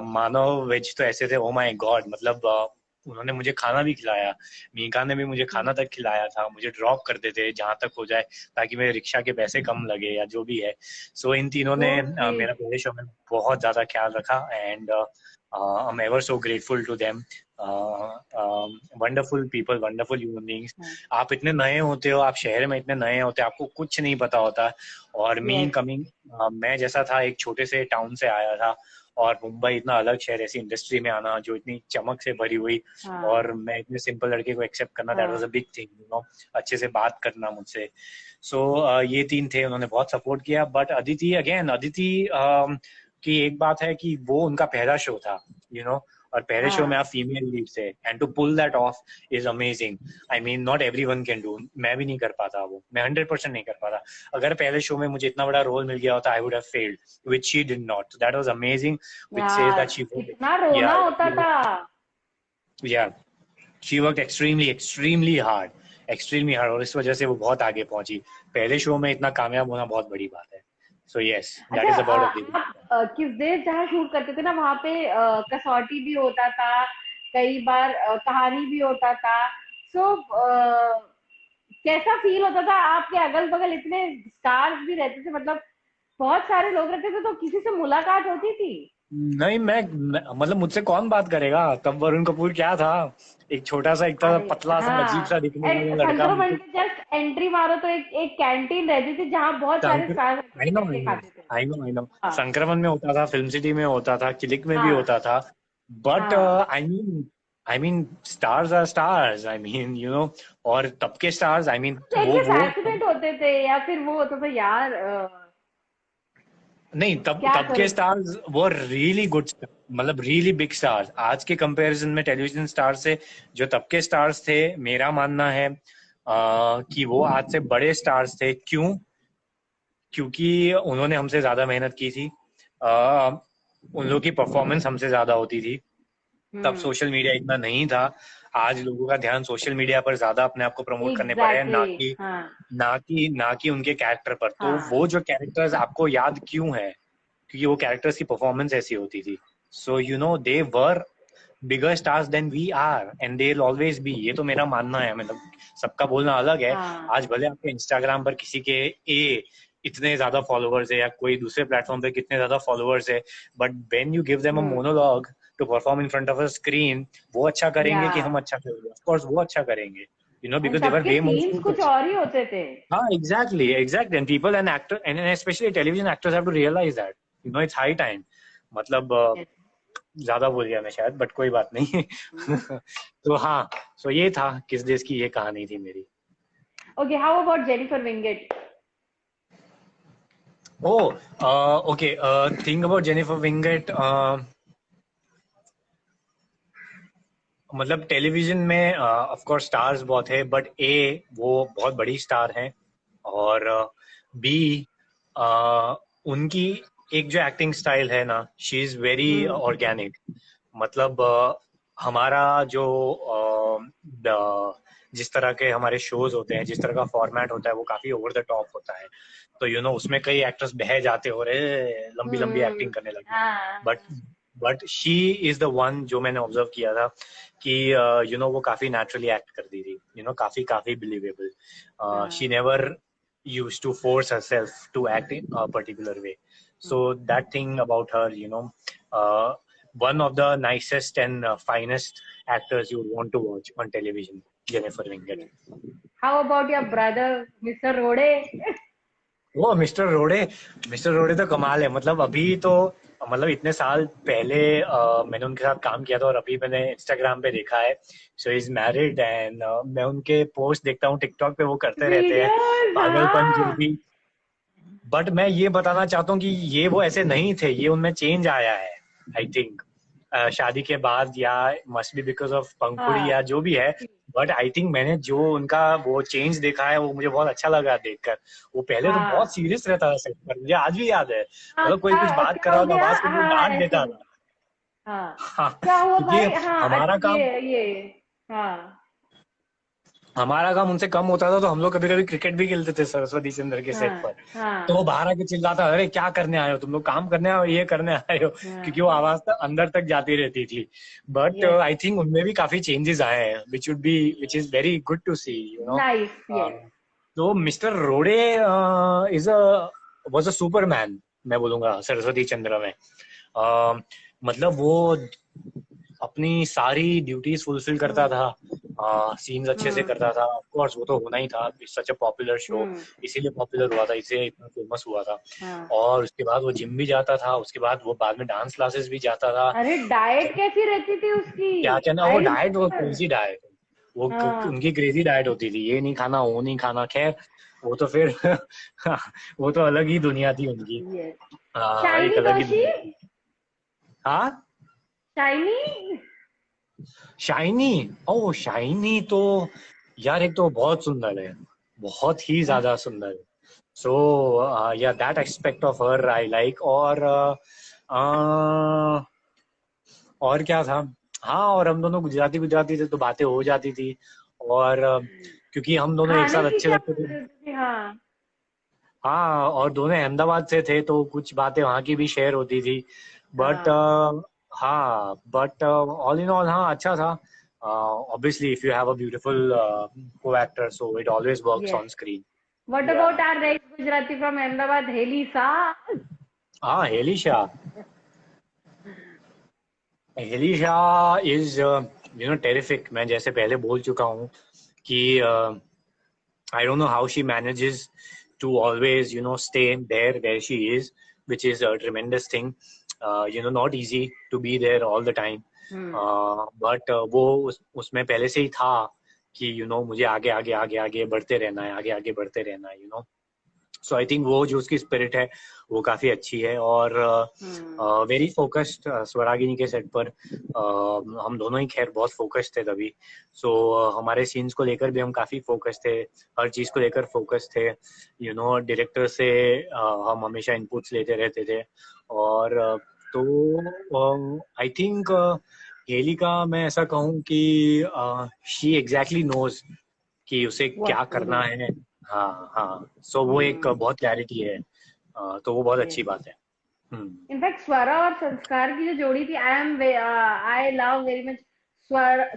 मानव वेज तो ऐसे थे, ओ माय गॉड, मतलब उन्होंने मुझे खाना भी खिलाया. मीका ने भी मुझे हम्म. खाना तक खिलाया था, मुझे ड्रॉप करते थे जहां तक हो जाए, ताकि मेरे रिक्शा के पैसे कम लगे या जो भी है. सो इन तीनों ने So मेरा sweet. पहले शो में बहुत ज्यादा ख्याल रखा, and I am ever so grateful to them. Wonderful people, wonderful human beings. हाँ. आप इतने नए होते हो, आप शहर में इतने नए होते हो, आपको कुछ नहीं पता होता. और मी Yes. कमिंग, मैं जैसा था, एक छोटे से टाउन से आया था, और मुंबई इतना अलग शहर, ऐसी इंडस्ट्री में आना जो इतनी चमक से भरी हुई, हाँ. और मैं इतने सिंपल लड़के को एक्सेप्ट करना, दैट वाज अ हाँ. Big thing, you know. अच्छे से बात करना मुझसे. सो ये 3 थे, उन्होंने बहुत सपोर्ट किया. बट अदिति, अगेन अदिति, की एक बात है कि वो उनका पहला शो था, यू नो, और पहले शो में हाँ. आप फीमेल लीड थे, and to pull that off is amazing. I mean, not everyone can do. मैं भी नहीं कर पाता वो, मैं 100% नहीं कर पाता. अगर पहले शो में मुझे इतना बड़ा रोल मिल गया होता, I would have failed, which she did not. That was amazing, which says यार दैट शी वर्कड. कितना रोना होता था. या she worked extremely extremely hard, extremely hard, और इस वजह से वो बहुत आगे पहुंची. पहले शो में इतना कामयाब होना बहुत बड़ी बात है. सो यस, दैट अच्छा, इज अबाउट अदिति. आप किस देश जहाँ शूट करते थे ना, वहाँ पे कसौटी भी होता था, कई बार कहानी भी होता था. सो कैसा फील होता था? आपके अगल बगल इतने स्टार्स भी रहते थे, मतलब बहुत सारे लोग रहते थे, तो किसी से मुलाकात होती थी? नहीं, मतलब मुझसे कौन बात करेगा, तब वरुण कपूर क्या था, एक छोटा सा, एक तरह अरे पतला सा, अजीब सा हाँ. दिखने एंड वाला लड़का. संक्रमण के जस्ट एंट्री मारो तो एक एक कैंटीन रहती थी जहाँ बहुत सारे स्टार्स आई नो, खाते थे. आई नो हाँ संक्रमण में होता था, फिल्म सिटी में होता था, क्लिक में भी हाँ होता था, बट हाँ I mean stars are stars, I mean you know. और तब के स्टार्स, आई मीन वो इनमें वो पैशनेट होते थे या फिर वो होता था यार नहीं, तब क्या तब के करें। स्टार्स वो रियली गुड, मतलब रियली बिग स्टार्स। आज के कंपैरिजन में टेलीविजन स्टार से जो तब के स्टार्स थे, मेरा मानना है कि वो आज से बड़े स्टार्स थे। क्यों? क्योंकि उन्होंने हमसे ज्यादा मेहनत की थी। आ, उन लोगों की परफॉर्मेंस हमसे ज्यादा होती थी। तब हम्म सोशल मीडिया इतना नहीं था। आज लोगों का ध्यान सोशल मीडिया पर ज्यादा अपने आप को प्रमोट करने पर है, एग्जैक्टली हाँ ना कि उनके कैरेक्टर पर। तो हाँ वो जो कैरेक्टर्स आपको याद क्यों है? क्योंकि वो कैरेक्टर्स की परफॉर्मेंस ऐसी होती थी। So you know they were bigger stars than we are and they will always be. ये तो मेरा मानना है। मतलब सबका बोलना अलग है। हाँ आज भले आपके इंस्टाग्राम पर किसी के इतने ज्यादा फॉलोअर्स है, या कोई दूसरे प्लेटफॉर्म पे कितने ज्यादा फॉलोअर्स है, but when you give them a hmm monologue to perform in front of a screen, वो अच्छा या करेंगे कि हम अच्छा करेंगे? ऑफ कोर्स वो अच्छा करेंगे, you know, and because they were सबके वे मोर सीन्स कुछ फोकस्ड। और ही होते थे। हाँ, exactly and people and actor and specially television actors have to realise that, you know, it's high time. मतलब Yes. ज्यादा बोल गया मैं शायद, बट कोई बात नहीं। तो हाँ, सो ये था किस देश की ये कहानी थी मेरी। Okay, how about Jennifer Winget? Oh okay, think about Jennifer Winget. मतलब टेलीविजन में ऑफ कोर्स स्टार्स बहुत है, बट वो बहुत बड़ी स्टार हैं। और बी उनकी एक जो एक्टिंग स्टाइल है ना, she is very hmm organic. मतलब हमारा जो जिस तरह के हमारे शोज होते हैं, जिस तरह का फॉर्मेट होता है, वो काफी ओवर द टॉप होता है। तो यू नो उसमें कई एक्टर्स बह जाते हो रहे, लंबी लंबी हम्म एक्टिंग करने लगे। हाँ but but she is the one जो मैंने ऑब्जर्व किया था कि यू नो वो काफी नेचुरली एक्ट करती थी, यू नो, काफी काफी बिलीवेबल। शी हाँ never used to force herself to act in a particular way. So that thing about her, you know, uh, one of the nicest and finest actors you would want to watch on television, Jennifer Winget. yes. How about your brother, Mr. Rode? वो mister रोडे तो कमाल है। मतलब अभी तो, मतलब इतने साल पहले मैंने उनके साथ काम किया था, और अभी मैंने इंस्टाग्राम पे देखा है। सो इज मैरिड एंड मैं उनके पोस्ट देखता हूँ टिकटॉक पे, वो करते रहते हैं Videos, पागलपन जो हाँ भी। बट मैं ये बताना चाहता हूँ कि ये वो ऐसे नहीं थे, ये उनमें चेंज आया है, आई थिंक, शादी के बाद, या मस्ट बी बिकॉज ऑफ पंखुड़ी हाँ या जो भी है। बट आई थिंक मैंने जो उनका वो चेंज देखा है, वो मुझे बहुत अच्छा लगा देखकर। वो पहले तो बहुत हाँ सीरियस रहता था सेट पर, मुझे आज भी याद है। हाँ मतलब कोई कुछ क्या बात कर क्या रहा हो होगा, गया आवाज कुछ हाँ डांट ऐसे देता था। हाँ हाँ, क्या हुआ क्योंकि भाई हाँ हमारा काम ये हाँ हमारा काम उनसे कम होता था, तो हम लोग कभी कभी क्रिकेट भी खेलते थे सरस्वती चंद्र के सेट हाँ पर। तो वो हाँ बाहर आके चिल्लाता, अरे क्या करने आए हो तुम लोग, काम करने आए हो, ये करने आए हो, क्योंकि वो हाँ आवाज अंदर तक जाती रहती थी। बट यस आई थिंक उनमें भी काफी चेंजेस आए हैं, which is very good to see, you know. Nice yes तो mister Rode is a was a superman, मैं बोलूंगा सरस्वती चंद्र में। मतलब वो अपनी सारी ड्यूटीज फुलफिल करता था, सीन्स अच्छे से हम्म करता था। ऑफ कोर्स वो तो होना ही था, सच अ पॉपुलर शो, हम्म इसीलिए पॉपुलर हुआ था, इसे इतना फेमस हुआ था। हाँ और उसके बाद वो जिम भी जाता था, उसके बाद वो बाद में डांस क्लासेस भी जाता था। अरे डाइट कैसी रहती थी उसकी क्या कहना, वो आई डाइट, वो रिमेम्बर क्रेजी डाइट, वो हाँ उनकी क्रेजी डाइट होती थी, ये नहीं खाना, वो नहीं खाना। खैर, वो तो फिर वो तो अलग ही दुनिया थी उनकी। यस हाँ, एक शाइनी अलग ही दोषी दुनिया थी। हाँ, शाइनी शाइनी। ओ शाइनी तो यार, एक तो बहुत सुंदर है, बहुत ही हाँ ज्यादा सुंदर है। सो या that aspect of her I like. और क्या था? हाँ, और हम दोनों गुजराती गुजराती थे, तो बातें हो जाती थी। और क्योंकि हम दोनों एक खाने साथ की अच्छे क्या लगते थे। थी हाँ हाँ, और दोनों अहमदाबाद से थे, तो कुछ बातें वहाँ की भी शेयर होती थी। बट हाँ हाँ, बट ऑल इन ऑल, हाँ, अच्छा था। Obviously if you have a beautiful co actor, so it always works yes on screen. What या about our next Gujarati from Ahmedabad हेलिसा हाँ, Helly Shah. Helly Shah is you know terrific. मैं जैसे पहले बोल चुका हूँ कि I don't know how she manages to always, you know, stay there where she is. which is a tremendous thing. Not easy to be there all the time. But वो उसमें पहले से ही था कि मुझे आगे आगे आगे आगे बढ़ते रहना है, आगे आगे बढ़ते रहना है. सो आई थिंक वो जो उसकी स्पिरिट है वो काफी अच्छी है. और वेरी फोकस्ड स्वरागिनी के सेट पर. हम दोनों ही खैर बहुत फोकस्ड थे तभी. सो हमारे सीन्स को लेकर भी हम काफी फोकस्ड थे, हर चीज को लेकर फोकस्ड थे. डायरेक्टर से हम हमेशा इनपुट्स लेते रहते थे. और तो आई थिंक हेली का मैं ऐसा कहूँ कि शी एग्जैक्टली नोज कि उसे क्या करना है. हाँ. सो वो एक बहुत क्लैरिटी है. तो वो बहुत अच्छी बात है. इनफैक्ट स्वरा और संस्कार की जो जोड़ी थी, I love very much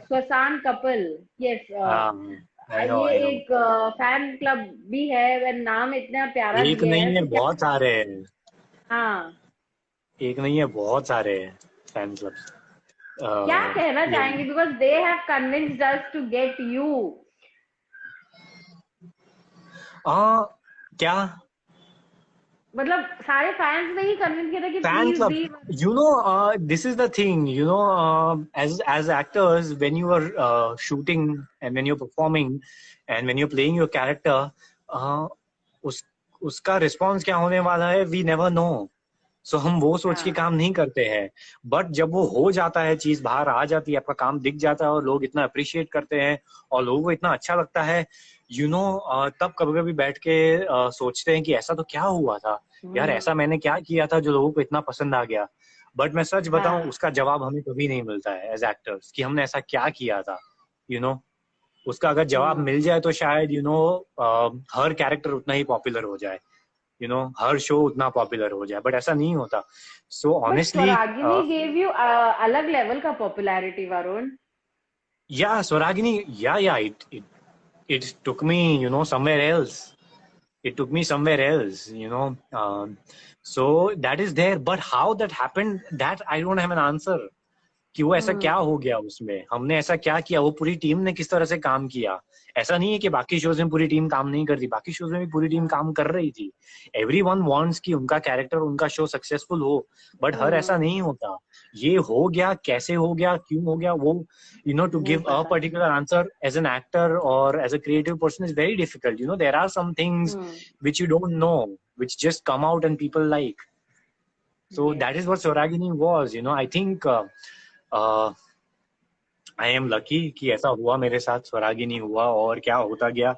Swasan couple. Yes, ये एक फैन क्लब भी है, नाम इतना प्यारा एक दिया नहीं है, तो बहुत सारे हैं. हाँ, एक नहीं है, बहुत सारे हैं फैन क्लब्स. क्या कहना चाहेंगे, because they have convinced us to get you. क्या मतलब सारे फैंस ने ही कन्विंस किया था कि fan please club, be. this is the thing, as actors, when you are shooting and when you're performing and when you're playing your character, उसका response क्या होने वाला है we never know. सो हम वो सोच के काम नहीं करते हैं. बट जब वो हो जाता है, चीज बाहर आ जाती है, आपका काम दिख जाता है और लोग इतना अप्रिशिएट करते हैं और लोगों को इतना अच्छा लगता है, तब कभी कभी बैठ के सोचते हैं कि ऐसा तो क्या हुआ था यार, ऐसा मैंने क्या किया था जो लोगों को इतना पसंद आ गया. बट मैं सच बताऊं, उसका जवाब हमें कभी नहीं मिलता है एज एक्टर्स कि हमने ऐसा क्या किया था. उसका अगर जवाब मिल जाए तो शायद हर कैरेक्टर उतना ही पॉपुलर हो जाए, हर शो उतना पॉपुलर हो जाए. बट ऐसा नहीं होता. So honestly Swaragini gave you अलग लेवल का पॉपुलैरिटी, वरुण. या स्वरागिनी, या it took me somewhere else. It took me somewhere else. So that is there. But how that happened, that I don't have an answer. कि वो ऐसा क्या हो गया उसमें, हमने ऐसा क्या किया, वो पूरी टीम ने किस तरह से काम किया. ऐसा नहीं है कि बाकी शोज में पूरी टीम काम नहीं करती, बाकी शोज में भी पूरी टीम काम कर रही थी. एवरीवन वांट्स कि उनका कैरेक्टर, उनका शो सक्सेसफुल हो. बट हर ऐसा नहीं होता. ये हो गया, कैसे हो गया, क्यों हो गया, वो to give a particular answer as an actor और as a creative person is very difficult. There are some things which you don't know, which just come out and people like. So that is what Swaragini was. I think I am lucky कि ऐसा हुआ मेरे साथ, स्वरागिनी हुआ और क्या होता गया.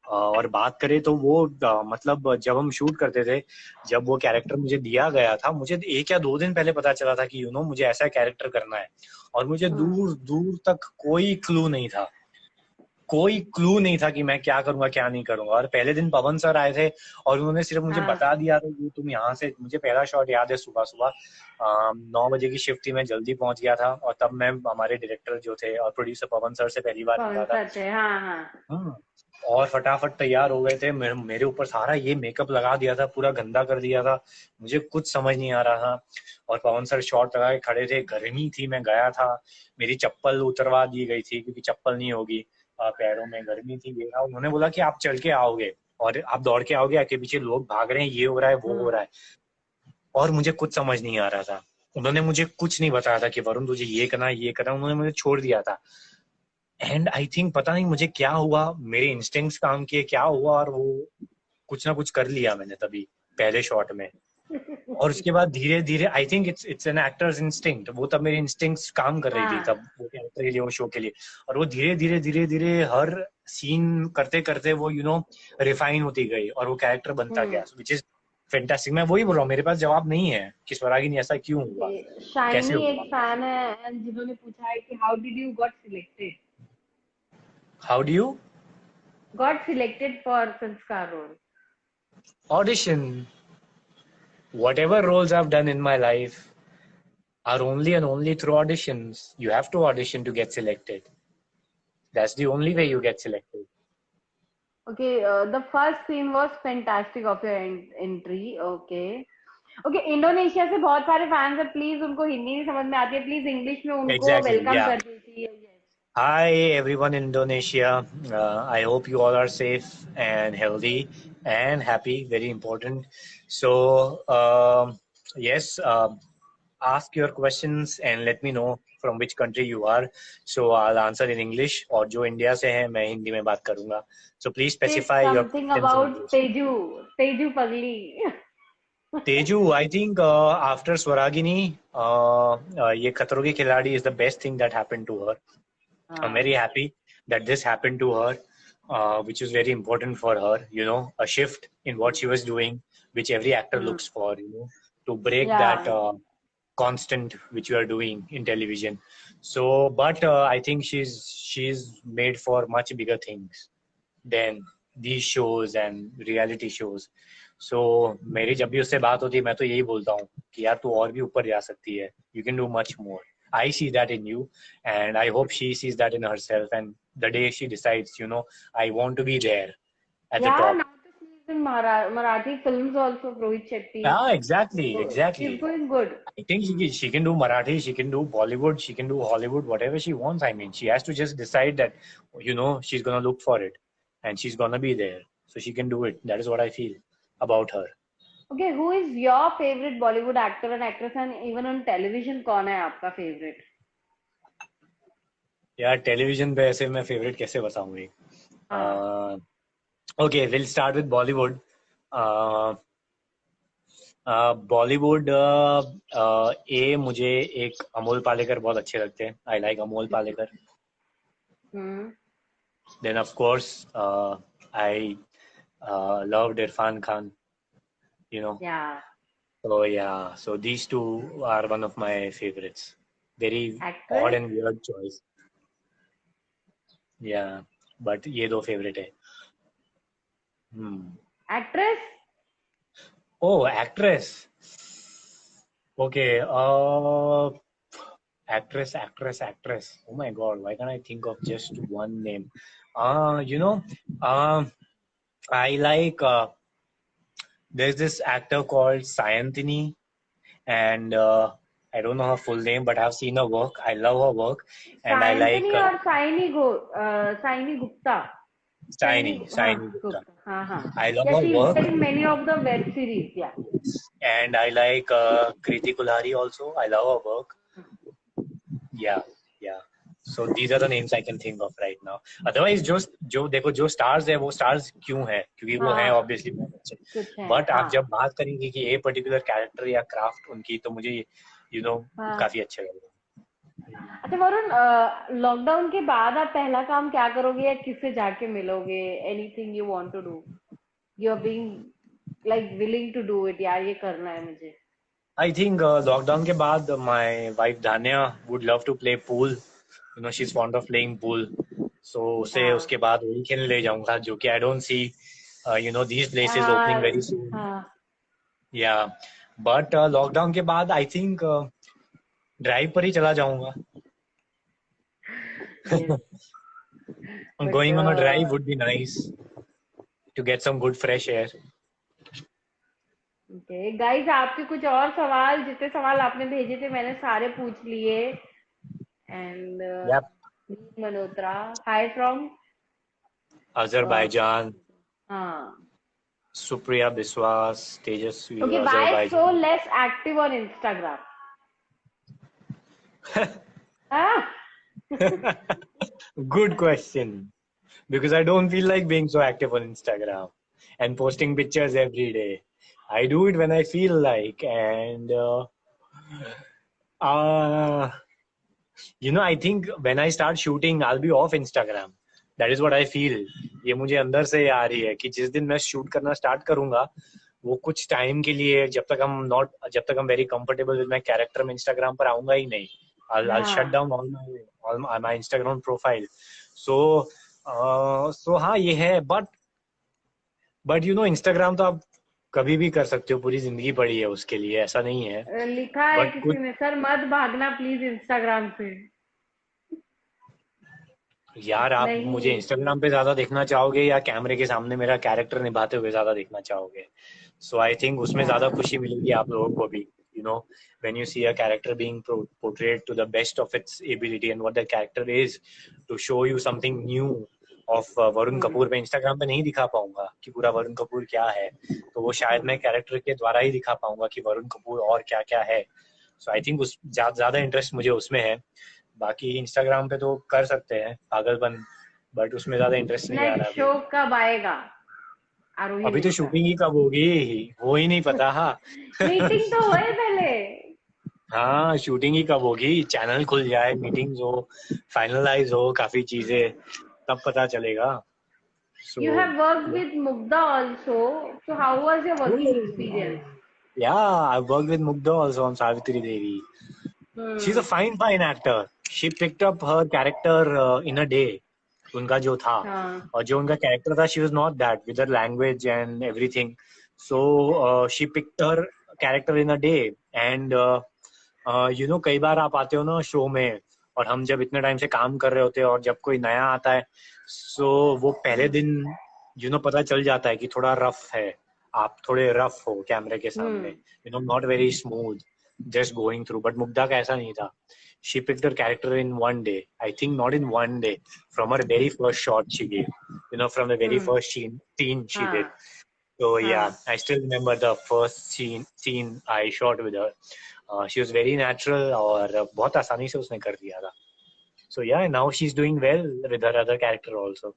और बात करें तो वो मतलब जब हम शूट करते थे, जब वो कैरेक्टर मुझे दिया गया था, मुझे 1 या 2 दिन पहले पता चला था कि मुझे ऐसा कैरेक्टर करना है. और मुझे दूर दूर तक कोई क्लू नहीं था कि मैं क्या करूंगा क्या नहीं करूंगा. और पहले दिन पवन सर आए थे और उन्होंने सिर्फ मुझे बता दिया था कि तुम यहाँ से, मुझे पहला शॉट याद है, सुबह 9 बजे की शिफ्ट थी, मैं जल्दी पहुंच गया था. और तब मैं हमारे डायरेक्टर जो थे और प्रोड्यूसर पवन सर से पहली बार मिला था. और फटाफट तैयार हो गए थे. मेरे ऊपर सारा ये मेकअप लगा दिया था, पूरा गंदा कर दिया था, मुझे कुछ समझ नहीं आ रहा था. और पवन सर शॉट लगा के खड़े थे, गर्मी थी, मैं गया था, मेरी चप्पल उतरवा दी गई थी क्योंकि चप्पल नहीं होगी पैरों में, गर्मी थी. उन्होंने बोला कि आप चल के आओगे और आप दौड़ के आओगे, आपके पीछे लोग भाग रहे हैं, ये हो रहा है, वो हो रहा है. और मुझे कुछ समझ नहीं आ रहा था. उन्होंने मुझे कुछ नहीं बताया था कि वरुण तुझे ये करना, ये करना. उन्होंने मुझे छोड़ दिया था. एंड आई थिंक पता नहीं मुझे क्या हुआ, मेरे इंस्टिंक्ट्स काम किए, क्या हुआ, और वो कुछ ना कुछ कर लिया मैंने तभी पहले शॉट में. और उसके बाद धीरे धीरे I think it's an actors instinct. वो तब मेरी इंस्टिंक्ट्स काम कर रही थी तब वो कैरेक्टर के लिए, वो शो के लिए. और वो धीरे धीरे हर सीन करते करते वो रिफाइन होती गई और वो कैरेक्टर बनता गया, व्हिच इज फैंटास्टिक. मैं वही बोल रहा हूँ, मेरे पास जवाब नहीं है कि स्वरागिनी ऐसा क्यों हुआ, कैसे हुआ. एक फैन है जिन्होंने पूछा है कि how did you got selected for संस्कार role. Audition. Whatever roles I've done in my life are only and only through auditions. You have to audition to get selected. That's the only way you get selected. Okay, the first scene was fantastic of your entry. Okay, Indonesia से बहुत सारे fans हैं, please उनको हिंदी नहीं समझ में आती है, प्लीज इंग्लिश में उनको वेलकम कर दीजिए. Hi, everyone in Indonesia. I hope you all are safe and healthy and happy. Very important. So, yes, ask your questions and let me know from which country you are. So, I'll answer in English. और जो India से हैं, मैं हिंदी में बात करूँगा. So, please Say specify your something questions in about English. Teju Pagli. Teju, I think after Swaragini, ये खतरों की खिलाड़ी is the best thing that happened to her. I'm very happy that this happened to her, which is very important for her. You know, a shift in what she was doing, which every actor Hmm. looks for. You know, to break that Yeah. constant which you are doing in television. So, but I think she's made for much bigger things than these shows and reality shows. So मेरी जब भी उससे बात होती है मैं तो यही बोलता हूँ कि यार तू और भी ऊपर जा सकती है. You can do much more. I see that in you, and I hope she sees that in herself. And the day she decides, you know, I want to be there at the Yeah, top. now she's in Marathi films also, Rohit Shetty. Ah, exactly, So she's exactly. going good. I think she can do Marathi, she can do Bollywood, she can do Hollywood, whatever she wants. I mean, she has to just decide that, you know, she's gonna look for it, and she's gonna be there, so she can do it. That is what I feel about her. Okay, who is your favorite Bollywood actor and actress, and even on television कौन है आपका favorite? यार television पे ऐसे मैं favourite कैसे बताऊं एक. हाँ. Okay, will start with Bollywood. Bollywood ए मुझे एक अमोल पालेकर बहुत अच्छे लगते हैं. I like Amol Palekar. Hmm. Then of course I loved Irfan Khan, you know. Yeah. So yeah, so these two are one of my favorites. Very odd Actress? and weird choice. Yeah, but ये दो favorite है. Actress? Oh, actress. Okay, actress. Oh my God, why can't I think of just one name? You know, I like, there's this actor called Sayanthini, and I don't know her full name, but I've seen her work. I love her work, and I like Sayanthini और Saini Gupta. Saini Gupta. Gupta. हाँ हाँ. I love Yeah, her she's work, there in many of the web series. Yeah. and I like Kriti Kulhari also. I love her work. Yeah, yeah. So these are the names I can think of right now. Otherwise, जो देखो जो stars है वो stars क्यों है? क्योंकि वो हैं हाँ. obviously बहुत अच्छे. कुछ है. But आप हाँ. जब बात करेंगे कि ये particular character या craft उनकी, तो मुझे you know हाँ. काफी अच्छे लगेगा. अच्छा वरुण, लॉकडाउन के बाद आप पहला काम क्या करोगे या किससे जाके मिलोगे? Anything you want to do, you are being like willing to do it, यार ये करना है मुझे. I think lockdown के बाद my wife Dhanya would love to play pool. You know, she's fond of playing pool. So उसे हाँ. उसके बाद वही खेलने ले जाऊंगा, जो कि I don't see, you know, these places opening हाँ. very soon. हाँ. Yeah, but lockdown के बाद I think ड्राइव पर ही चला जाऊंगा. Yes. But Going on a drive would be nice to get some good fresh air. Okay guys, आपके कुछ और सवाल, जितने सवाल आपने भेजे थे मैंने सारे पूछ लिए. And Yep. Malhotra, hi from Azerbaijan. हाँ. Supriya Biswas, Tejaswi, Okay, why so Azerbaijan. less active on Instagram? Good question. Because I don't feel like being so active on Instagram and posting pictures every day. I do it when I feel like, and you know, I think when I start shooting, I'll be off Instagram. That is what I feel. ये मुझे अंदर से आ रही है कि जिस दिन मैं शूट करना स्टार्ट करूंगा, वो कुछ टाइम के लिए, जब तक I'm very comfortable with my character, मैं Instagram पर आऊंगा ही नहीं. I'll shut down all my Instagram profile. So हाँ ये है, but you know, Instagram तो आप कभी भी कर सकते हो, पूरी जिंदगी पड़ी है उसके लिए, ऐसा नहीं है. लिखा है But किसी ने, सर मत भागना प्लीज इंस्टाग्राम से. यार आप नहीं. मुझे इंस्टाग्राम पे ज्यादा देखना चाहोगे या कैमरे के सामने मेरा कैरेक्टर निभाते हुए ज्यादा देखना चाहोगे? सो आई थिंक उसमें ज्यादा खुशी मिलेगी आप लोगों को भी. you know, when you see a character being portrayed to the best of its ability and what that character is, to show you something new of Varun Kapoor पे इंस्टाग्राम पे नहीं दिखा पाऊंगा कि पूरा वरुण कपूर क्या है, तो वो शायद मैं कैरेक्टर के द्वारा ही दिखा पाऊंगा कि वरुण कपूर और क्या क्या है. सो आई थिंक उस ज्यादा इंटरेस्ट मुझे उसमें है. बाकी इंस्टाग्राम पे तो कर सकते हैं पागलपन, बट उसमें ज्यादा इंटरेस्ट नहीं आ रहा नेक्स्ट शो कब आएगा आरोही अभी. तो ने शूटिंग ही कब होगी वो ही नहीं पता. हाँ मीटिंग तो हुए पहले. हाँ, शूटिंग ही कब होगी, चैनल खुल जाए, मीटिंग्स हो, फाइनलाइज हो काफी चीजें, तब पता चलेगा. You have worked with Mugdha also. So how was your working experience? Yeah, I've worked with Mugdha also on Savitri Devi. She's a fine actor. She picked up her character in a day. उनका जो था और जो उनका character था, she was not that with her language and everything. So she picked her character in a day. And you know, कई बार आप आते हो ना शो में, और हम जब इतने टाइम से काम कर रहे होते हैं और जब कोई नया आता है, सो वो पहले दिन यू नो पता चल जाता है कि थोड़ा रफ है, आप थोड़े रफ हो कैमरे के सामने, you know, not very smooth just going through. But Mugdha का ऐसा नहीं था. She picked her character in one day. I think not in one day. From her very first shot she gave, you know, from the very first scene she did. So yeah, I still remember the first scene I shot with her. She was very natural और बहुत आसानी से उसने कर दिया था. So yeah, now she's doing well with her other character also.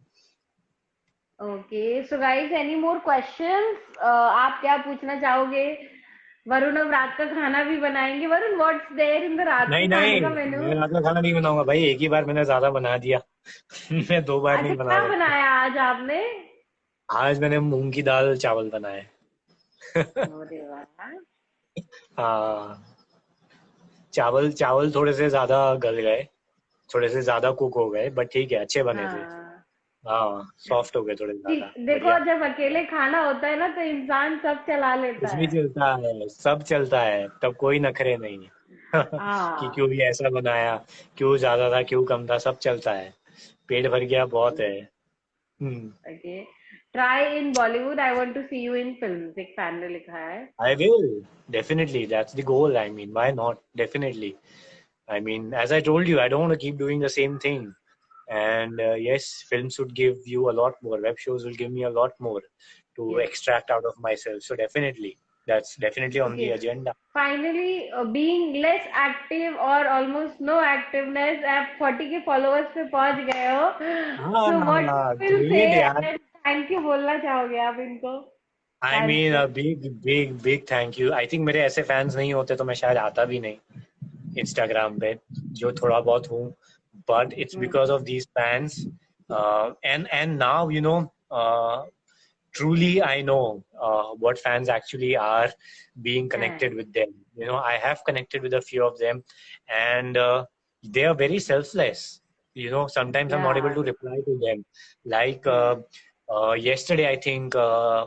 Okay, so guys, any more questions? आप क्या पूछना चाहोगे? वरुण अब रात का खाना भी बनाएंगे. Varun, what's there in the रात के खाने का मेनू? मैं रात का खाना नहीं बनाऊंगा भाई, एक ही बार मैंने ज्यादा बना दिया. मैं 2 बार नहीं बना क्या बनाया आज आपने? आज मैंने मूंग की दाल चावल बनाए. हाँ, चावल थोड़े से ज्यादा गल गए, थोड़े से ज्यादा कुक हो गए, बट ठीक है, अच्छे बने थे. हाँ, सॉफ्ट हो गए थोड़े ज्यादा. देखो, जब अकेले खाना होता है ना तो इंसान सब चला लेता है. चलता है, सब चलता है, तब कोई नखरे नहीं है. कि क्यों ये ऐसा बनाया, क्यों ज्यादा था, क्यों कम था, सब चलता है. पेट भर गया बहुत है. Okay. Try in Bollywood. I want to see you in films. एक फैन ने लिखा है. I will definitely. That's the goal. I mean, why not? Definitely. I mean, as I told you, I don't want to keep doing the same thing. And yes, films would give you a lot more. Web shows will give me a lot more to extract out of myself. So definitely, that's definitely on the agenda. Finally, being less active or almost no activeness, आप 40K followers पे पहुंच गए हो. So what will say? Thank you बोलना चाहोगे आप इनको? I mean, a big thank you. I think मेरे ऐसे fans नहीं होते तो मैं शायद आता भी नहीं Instagram पे, जो थोड़ा बहुत हूँ. But it's because of these fans, and now, you know, truly I know what fans actually are, being connected with them. You know, I have connected with a few of them, and they are very selfless. You know, sometimes I'm not able to reply to them. Like yesterday, I think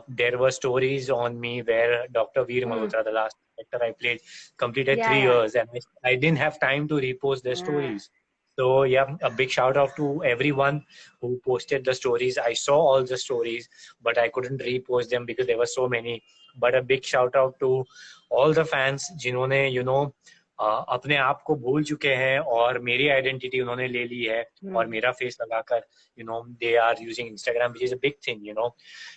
there were stories on me where Dr. Veer Malhotra, the last character I played, completed 3 years, and I didn't have time to repost their stories. So yeah, a big shout out to everyone who posted the stories. I saw all the stories, but I couldn't repost them because there were so many. But a big shout out to all the fans जिन्होंने, you know, अपने आप को भूल चुके हैं और मेरी identity उन्होंने ले ली है और मेरा फेस लगाकर, you know, they are using Instagram, which is a big thing, you know.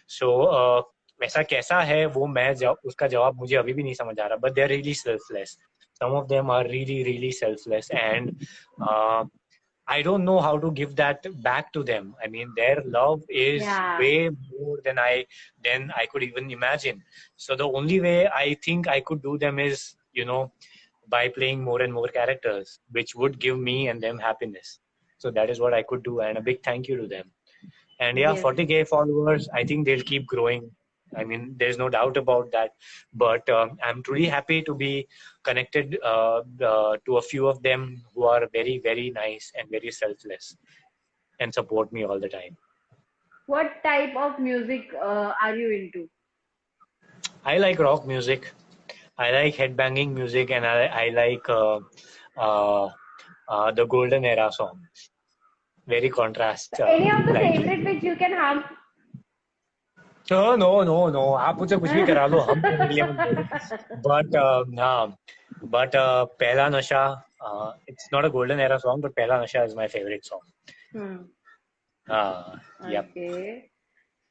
So ऐसा कैसा है वो मैं उसका जवाब मुझे अभी भी नहीं समझ आ रहा. But they are really selfless. Some of them are really selfless, and I don't know how to give that back to them. I mean, their love is way more than I could even imagine. So the only way I think I could do them is, you know, by playing more and more characters, which would give me and them happiness. So that is what I could do, and a big thank you to them. And 40K followers, I think they'll keep growing. I mean, there's no doubt about that. But I'm truly happy to be connected to a few of them who are very nice and very selfless and support me all the time. What type of music are you into? I like rock music. I like headbanging music, and I like the golden era songs. Very contrast. Any of the favorite which you can hum? No. आप मुझसे कुछ भी करा लो, हम But हाँ, But Pehla Nasha, it's not a golden era song, but Pehla Nasha is my favorite song. Hmm. Yep. Okay.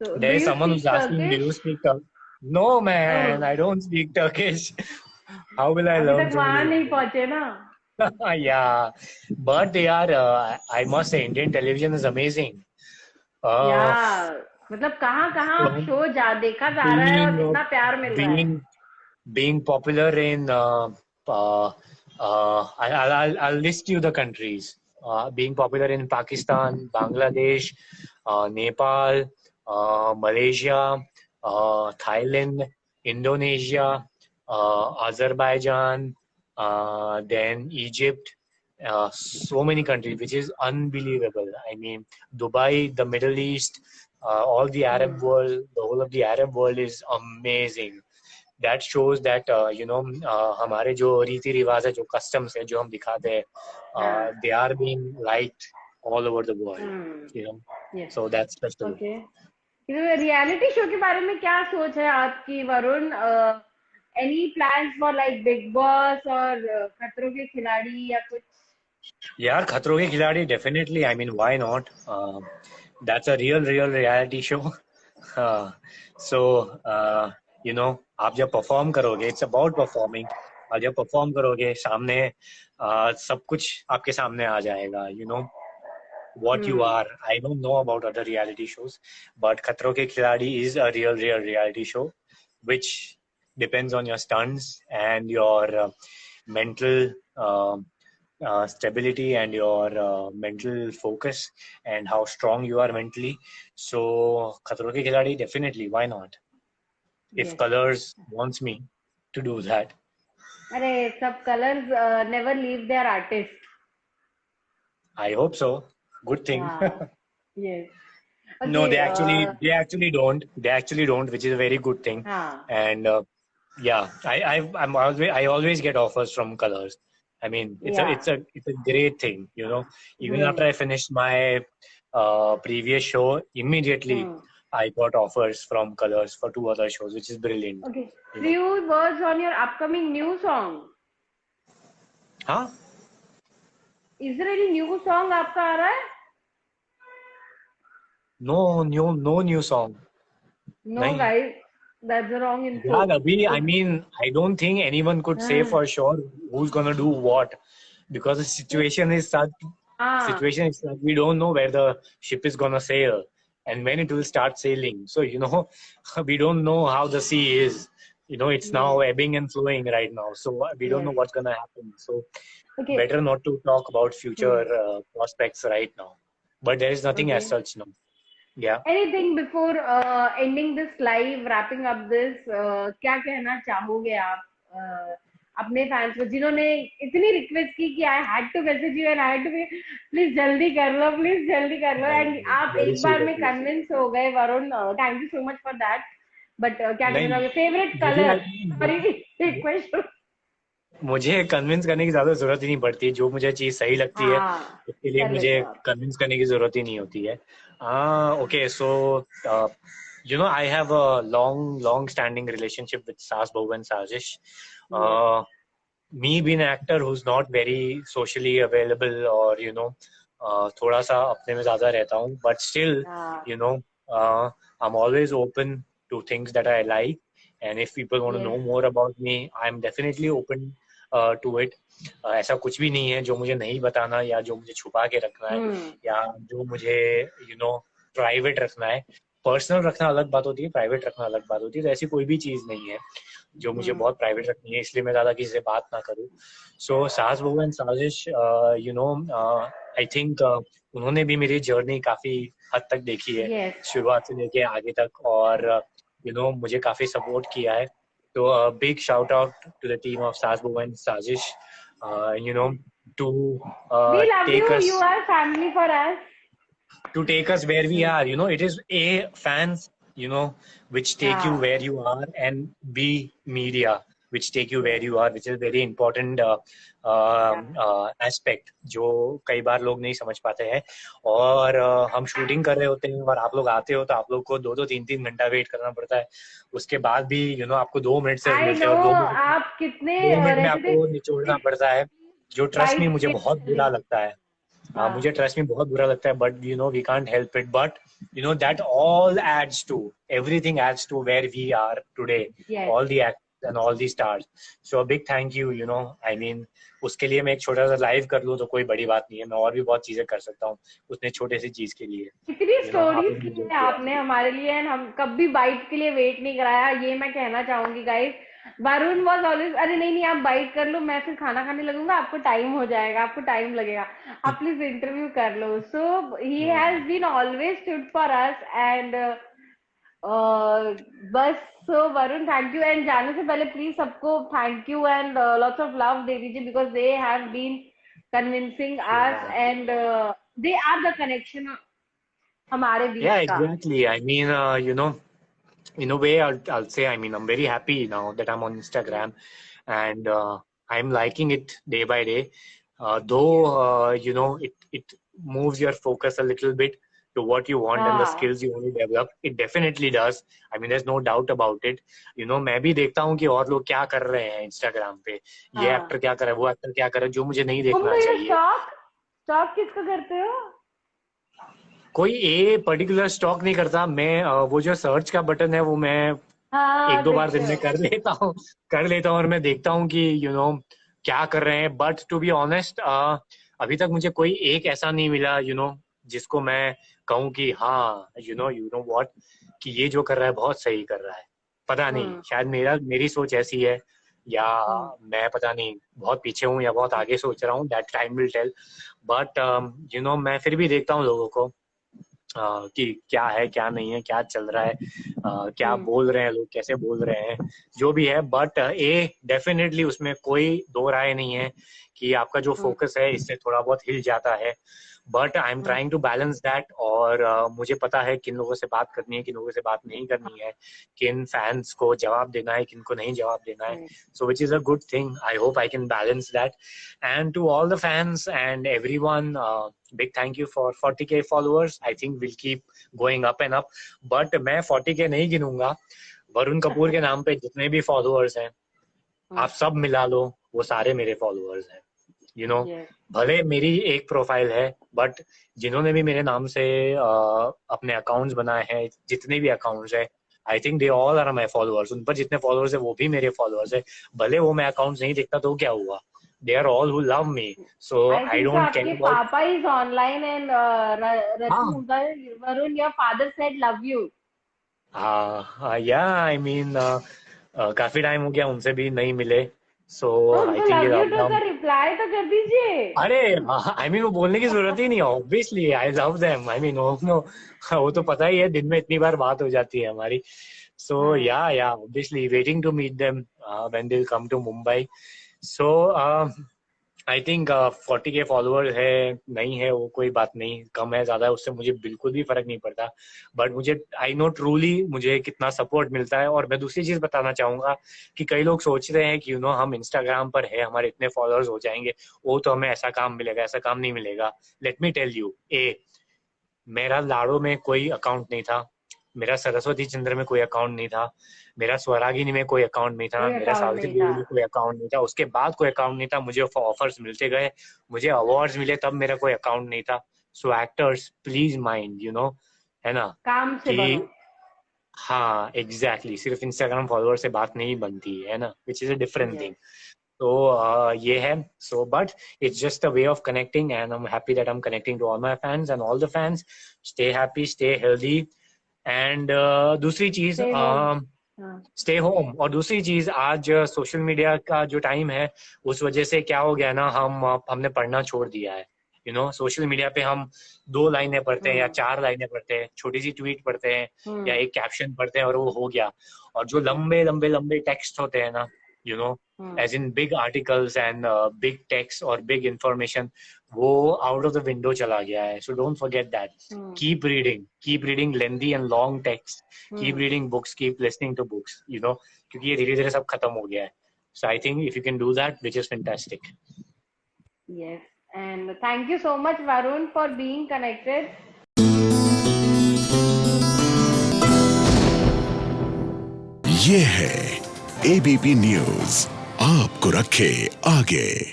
So, do There is you someone who's speak asking, do Turkish? you speak Turkish? No, man, Oh, I don't speak Turkish. How will I अभी learn तक so many वहां नहीं languages? पहुंचे ना. Yeah, but they are, I must say, Indian television is amazing. या Uh, मतलब कहाँ कहाँ अब so शो जा देखा जा रहा है और being, कितना प्यार मिल रहा है. being, being popular in, I'll list you the countries. Being popular in Pakistan, Bangladesh, Nepal, Malaysia, Thailand, Indonesia, Azerbaijan, then Egypt, so many countries, which is unbelievable. I mean, Dubai, the Middle East, all the Arab Hmm. world, the whole of the Arab world is amazing. That shows that हमारे जो रीति रिवाज है, जो customs है, जो हम दिखाते हैं, हाँ. they are being liked all over the world. Hmm. You know, Yes. so that's special. Okay. Reality show के बारे में क्या सोच है आपकी, Varun? Any plans for like big boss और खतरों के खिलाड़ी या कुछ? यार खतरों के खिलाड़ी definitely. I mean, why not? That's a real reality show. So you know, आप जब परफॉर्म करोगे, it's about performing. और जब परफॉर्म करोगे, सामने सब कुछ आपके सामने आ जाएगा. You know what you hmm. are. I don't know about other reality shows, but खतरों के खिलाड़ी is a real reality show, which depends on your stunts and your mental stability and your mental focus and how strong you are mentally. So खतरों के खिलाड़ी, definitely, why not? If Yes. Colors wants me to do that, अरे सब Colors never leave their artist. I hope so. Good thing. हाँ. Yes. No, Okay. they actually don't, which is a very good thing. हाँ. And yeah, I always get offers from Colors. I mean, Yeah. it's a great thing, you know. Even after Hmm. I finished my previous show, immediately Hmm. I got offers from Colors for 2 other shows, which is brilliant, Okay. you know. Few words on your upcoming new song. Huh? Is there any new song आपका आ रहा है? No new song. No, नहीं. guys. That's the wrong Yeah, info. Abhi, I mean, I don't think anyone could say for sure who's gonna do what, because the हाँ. situation is such, we don't know where the ship is gonna sail and when it will start sailing. So, you know, we don't know how the sea is. You know, it's now Yes. ebbing and flowing right now. So we don't know Yes. what's gonna happen. So Okay. better not to talk about future Hmm. prospects right now. But there is nothing as Okay. such, no. Yeah. Anything before ending this live, wrapping up this, क्या कहना चाहोगे आप अपने fans को जिन्होंने इतनी request की कि I had to message you and I had to, please जल्दी कर लो, प्लीज जल्दी कर लो, एंड आप Very एक sweet बार of में you. कन्विंस हो गए. Varun, thank you so much for that. But क्या कहना नहीं, चाहोगे? Favourite colour? Sorry, question. मुझे कन्विंस करने की ज्यादा जरूरत ही नहीं पड़ती. जो मुझे चीज सही लगती है, हाँ, उसके लिए कर मुझे लेते हो आप. कन्विंस करने की जरूरत ही नहीं होती है. Okay, so you know, I have a long standing relationship with Sas Bahu and Sajish. Yes. Me being an actor who's not very socially available, or you know, थोड़ा सा अपने में ज्यादा रहता हूँ, but still, हाँ. you know, I'm always open to things that I like, and if people want to Yes. know more about me, I'm definitely open to it. ऐसा कुछ भी नहीं है जो मुझे नहीं बताना, या जो मुझे छुपा के रखना है, या जो मुझे you know प्राइवेट रखना है. पर्सनल रखना अलग बात होती है, प्राइवेट रखना अलग बात होती है. तो ऐसी कोई भी चीज नहीं है जो मुझे बहुत प्राइवेट रखनी है, इसलिए मैं ज्यादा किसी से बात ना करूं. सो सास Bahu and Saazish, you no, I think उन्होंने भी मेरी जर्नी काफी हद तक देखी है, Yes. शुरुआत से लेके आगे तक, और यू नो मुझे काफी सपोर्ट किया है. तो big shout out to the team of Saas Bahu and Saazish, you know, to We love take you. Us You are family for us. to take us where we are. You know, it is A, fans, you know, which take you हाँ. where you are, and B, media, which take you where you are, which is very important aspect जो कई बार लोग नहीं समझ पाते हैं। और हम शूटिंग कर रहे होते हैं और आप लोग आते हो तो आप लोग को 2-3 घंटा वेट करना पड़ता है। उसके बाद भी आपको 2 मिनट से आई मिलते नो हैं और 2 मिनट आप कितने 2 मिनट में रहते आपको निचोड़ना पड़ता है, जो ट्रस्ट में बाइट मुझे बहुत बुरा लगता है। मुझे ट्रस्ट में बहुत बुरा लगता है, but we can't help it, but that all adds to everything, adds to where we are today, all the actors and all the stars. So a big thank you, I mean उसके लिए मैं एक छोटा सा live कर लूं तो कोई बड़ी बात नहीं है, मैं और भी बहुत चीजें कर सकता हूँ उतने छोटे सी चीज के लिए। कितनी आप स्टोरीज लोग की मुझे है आपने हमारे लिए, एंड हम कभी बाइट के लिए वेट नहीं कराया, ये मैं कहना चाहूंगी गाइस। वरुण वाज ऑलवेज, अरे नहीं नहीं आप बाइट कर लो, मैं फिर खाना खाने लगूंगा, आपको टाइम हो जाएगा, आपको टाइम लगेगा, आप प्लीज इंटरव्यू कर लो। So he has been always stood for us, and बस। So Varun thank you, and जाने से पहले प्लीज सबको thank you and lots of love दे दीजिए, because they have been convincing us, and they are the connection हमारे Yeah, बीच का। exactly. I mean, in a way, I'll say, I mean, I'm very happy now that I'm on Instagram, and I'm liking it day by day. Though, it moves your focus a little bit to what you want and the हाँ skills you want to develop. It definitely does. I mean, there's no doubt about it. मैं भी देखता हूँ कि और लोग क्या कर रहे हैं Instagram पे, ये एक्टर हाँ। क्या कर रहा है, वो एक्टर क्या कर रहा है, जो मुझे नहीं तुम देखना ये चाहिए। स्टॉक स्टॉक किसका करते हो? कोई ए पर्टिकुलर स्टॉक नहीं करता मैं। वो जो सर्च का बटन है वो मैं हाँ 1-2 बार देखते दिन में हो। कर लेता हूँ और मैं देखता हूँ कि क्या कर रहे हैं। बट टू बी ऑनेस्ट, अभी तक मुझे कोई एक ऐसा नहीं मिला जिसको मैं कहूँ कि हाँ व्हाट, कि ये जो कर रहा है बहुत सही कर रहा है। पता नहीं, हम्म शायद मेरी सोच ऐसी है, या हम्म मैं पता नहीं बहुत पीछे हूँ या बहुत आगे सोच रहा हूँ, that time will tell. But मैं फिर भी देखता हूँ लोगों को, कि क्या है क्या नहीं है, क्या चल रहा है, क्या हम्म बोल रहे हैं लोग, कैसे बोल रहे हैं, जो भी है। बट ए डेफिनेटली उसमें कोई दो राय नहीं है कि आपका जो हम्म फोकस है इससे थोड़ा बहुत हिल जाता है। But I am hmm trying to balance that, और मुझे पता है किन लोगों से बात करनी है, किन लोगों से बात नहीं करनी है, किन फैंस को जवाब देना है, किन को नहीं जवाब देना है। So which is a good thing. I hope I can balance that. And to all the fans and everyone, big thank you for 40K followers. I think we'll keep going up and up. But मैं 40K नहीं गिनूंगा। वरुण कपूर के नाम पे जितने भी followers हैं, आप सब मिला लो, वो सारे मेरे फॉलोअर्स हैं। yes भले मेरी एक प्रोफाइल है, बट जिन्होंने भी मेरे नाम से अपने अकाउंट्स बनाए हैं, जितने भी अकाउंट्स है, I think they all are my followers. उन पर जितने फॉलोअर्स है वो भी मेरे फॉलोअर्स है। भले वो मैं अकाउंट्स नहीं देखता तो क्या हुआ, they are all who love me, so I I think so don't care आपके अबाउट। पापा इज ऑनलाइन, एंड हाँ, Ratan Varun your father said love you. हाँ, या आई मीन काफी टाइम हो गया उनसे भी नहीं मिले, सो तो आई उनको थिंक ये लव यू तो लॉकडाउन। का रिप्लाई तो कर दीजिए। अरे आई मीन वो बोलने की जरूरत ही नहीं है, obviously I love them, I mean वो तो पता ही है, दिन में इतनी बार बात हो जाती है हमारी। सो हाँ yeah obviously waiting to meet them when they will come to Mumbai. So I think 40K follower है नहीं है वो कोई बात नहीं, कम है ज्यादा है उससे मुझे बिल्कुल भी फर्क नहीं पड़ता। बट मुझे आई नो ट्रूली मुझे कितना सपोर्ट मिलता है। और मैं दूसरी चीज बताना चाहूंगा कि कई लोग सोच रहे हैं कि हम इंस्टाग्राम पर है, हमारे इतने फॉलोअर्स हो जाएंगे, वो तो हमें ऐसा काम मिलेगा, ऐसा काम नहीं मिलेगा। लेट मी टेल यू, मेरा लाड़ो में कोई अकाउंट नहीं था, मेरा सरस्वती चंद्र में कोई अकाउंट नहीं था, मेरा स्वरागिनी में कोई अकाउंट नहीं था, कोई मेरा अकाउंट सावित्री नहीं था। देवी में कोई अकाउंट नहीं था, उसके बाद कोई अकाउंट नहीं था, मुझे ऑफर्स मिलते गए, मुझे अवार्ड्स मिले, तब मेरा कोई अकाउंट नहीं था। सो एक्टर्स प्लीज माइंड, है ना, काम से कि बनो। हाँ एग्जैक्टली, सिर्फ इंस्टाग्राम फॉलोअर से बात नहीं बनती है ना, which is a different thing. Yes तो ये है। So but it's just a way of connecting, and I am happy that I am connecting to all my fans and all the fans. Stay happy, stay healthy, and दूसरी चीज, stay home. हाँ stay home. और दूसरी चीज, आज social media का जो time है, उस वजह से क्या हो गया ना, हमने पढ़ना छोड़ दिया है। सोशल मीडिया पे हम 2 लाइनें पढ़ते हैं या हम्म 4 लाइनें पढ़ते हैं, छोटी सी ट्वीट पढ़ते हैं या हम्म एक कैप्शन पढ़ते हैं और वो हो गया। और जो लंबे लंबे लंबे टेक्स्ट होते हैं ना, you know hmm as in big articles and big text और बिग इंफॉर्मेशन, वो आउट ऑफ द विंडो चला गया है। So don't forget that, hmm keep reading lengthy and long text, keep hmm reading books, keep listening to books, क्योंकि ये धीरे धीरे सब खत्म हो गया है। So I think if you can do that, which is fantastic. Yes, and thank you so much, Varun, for being connected. ये है एबीपी न्यूज, आपको रखे आगे।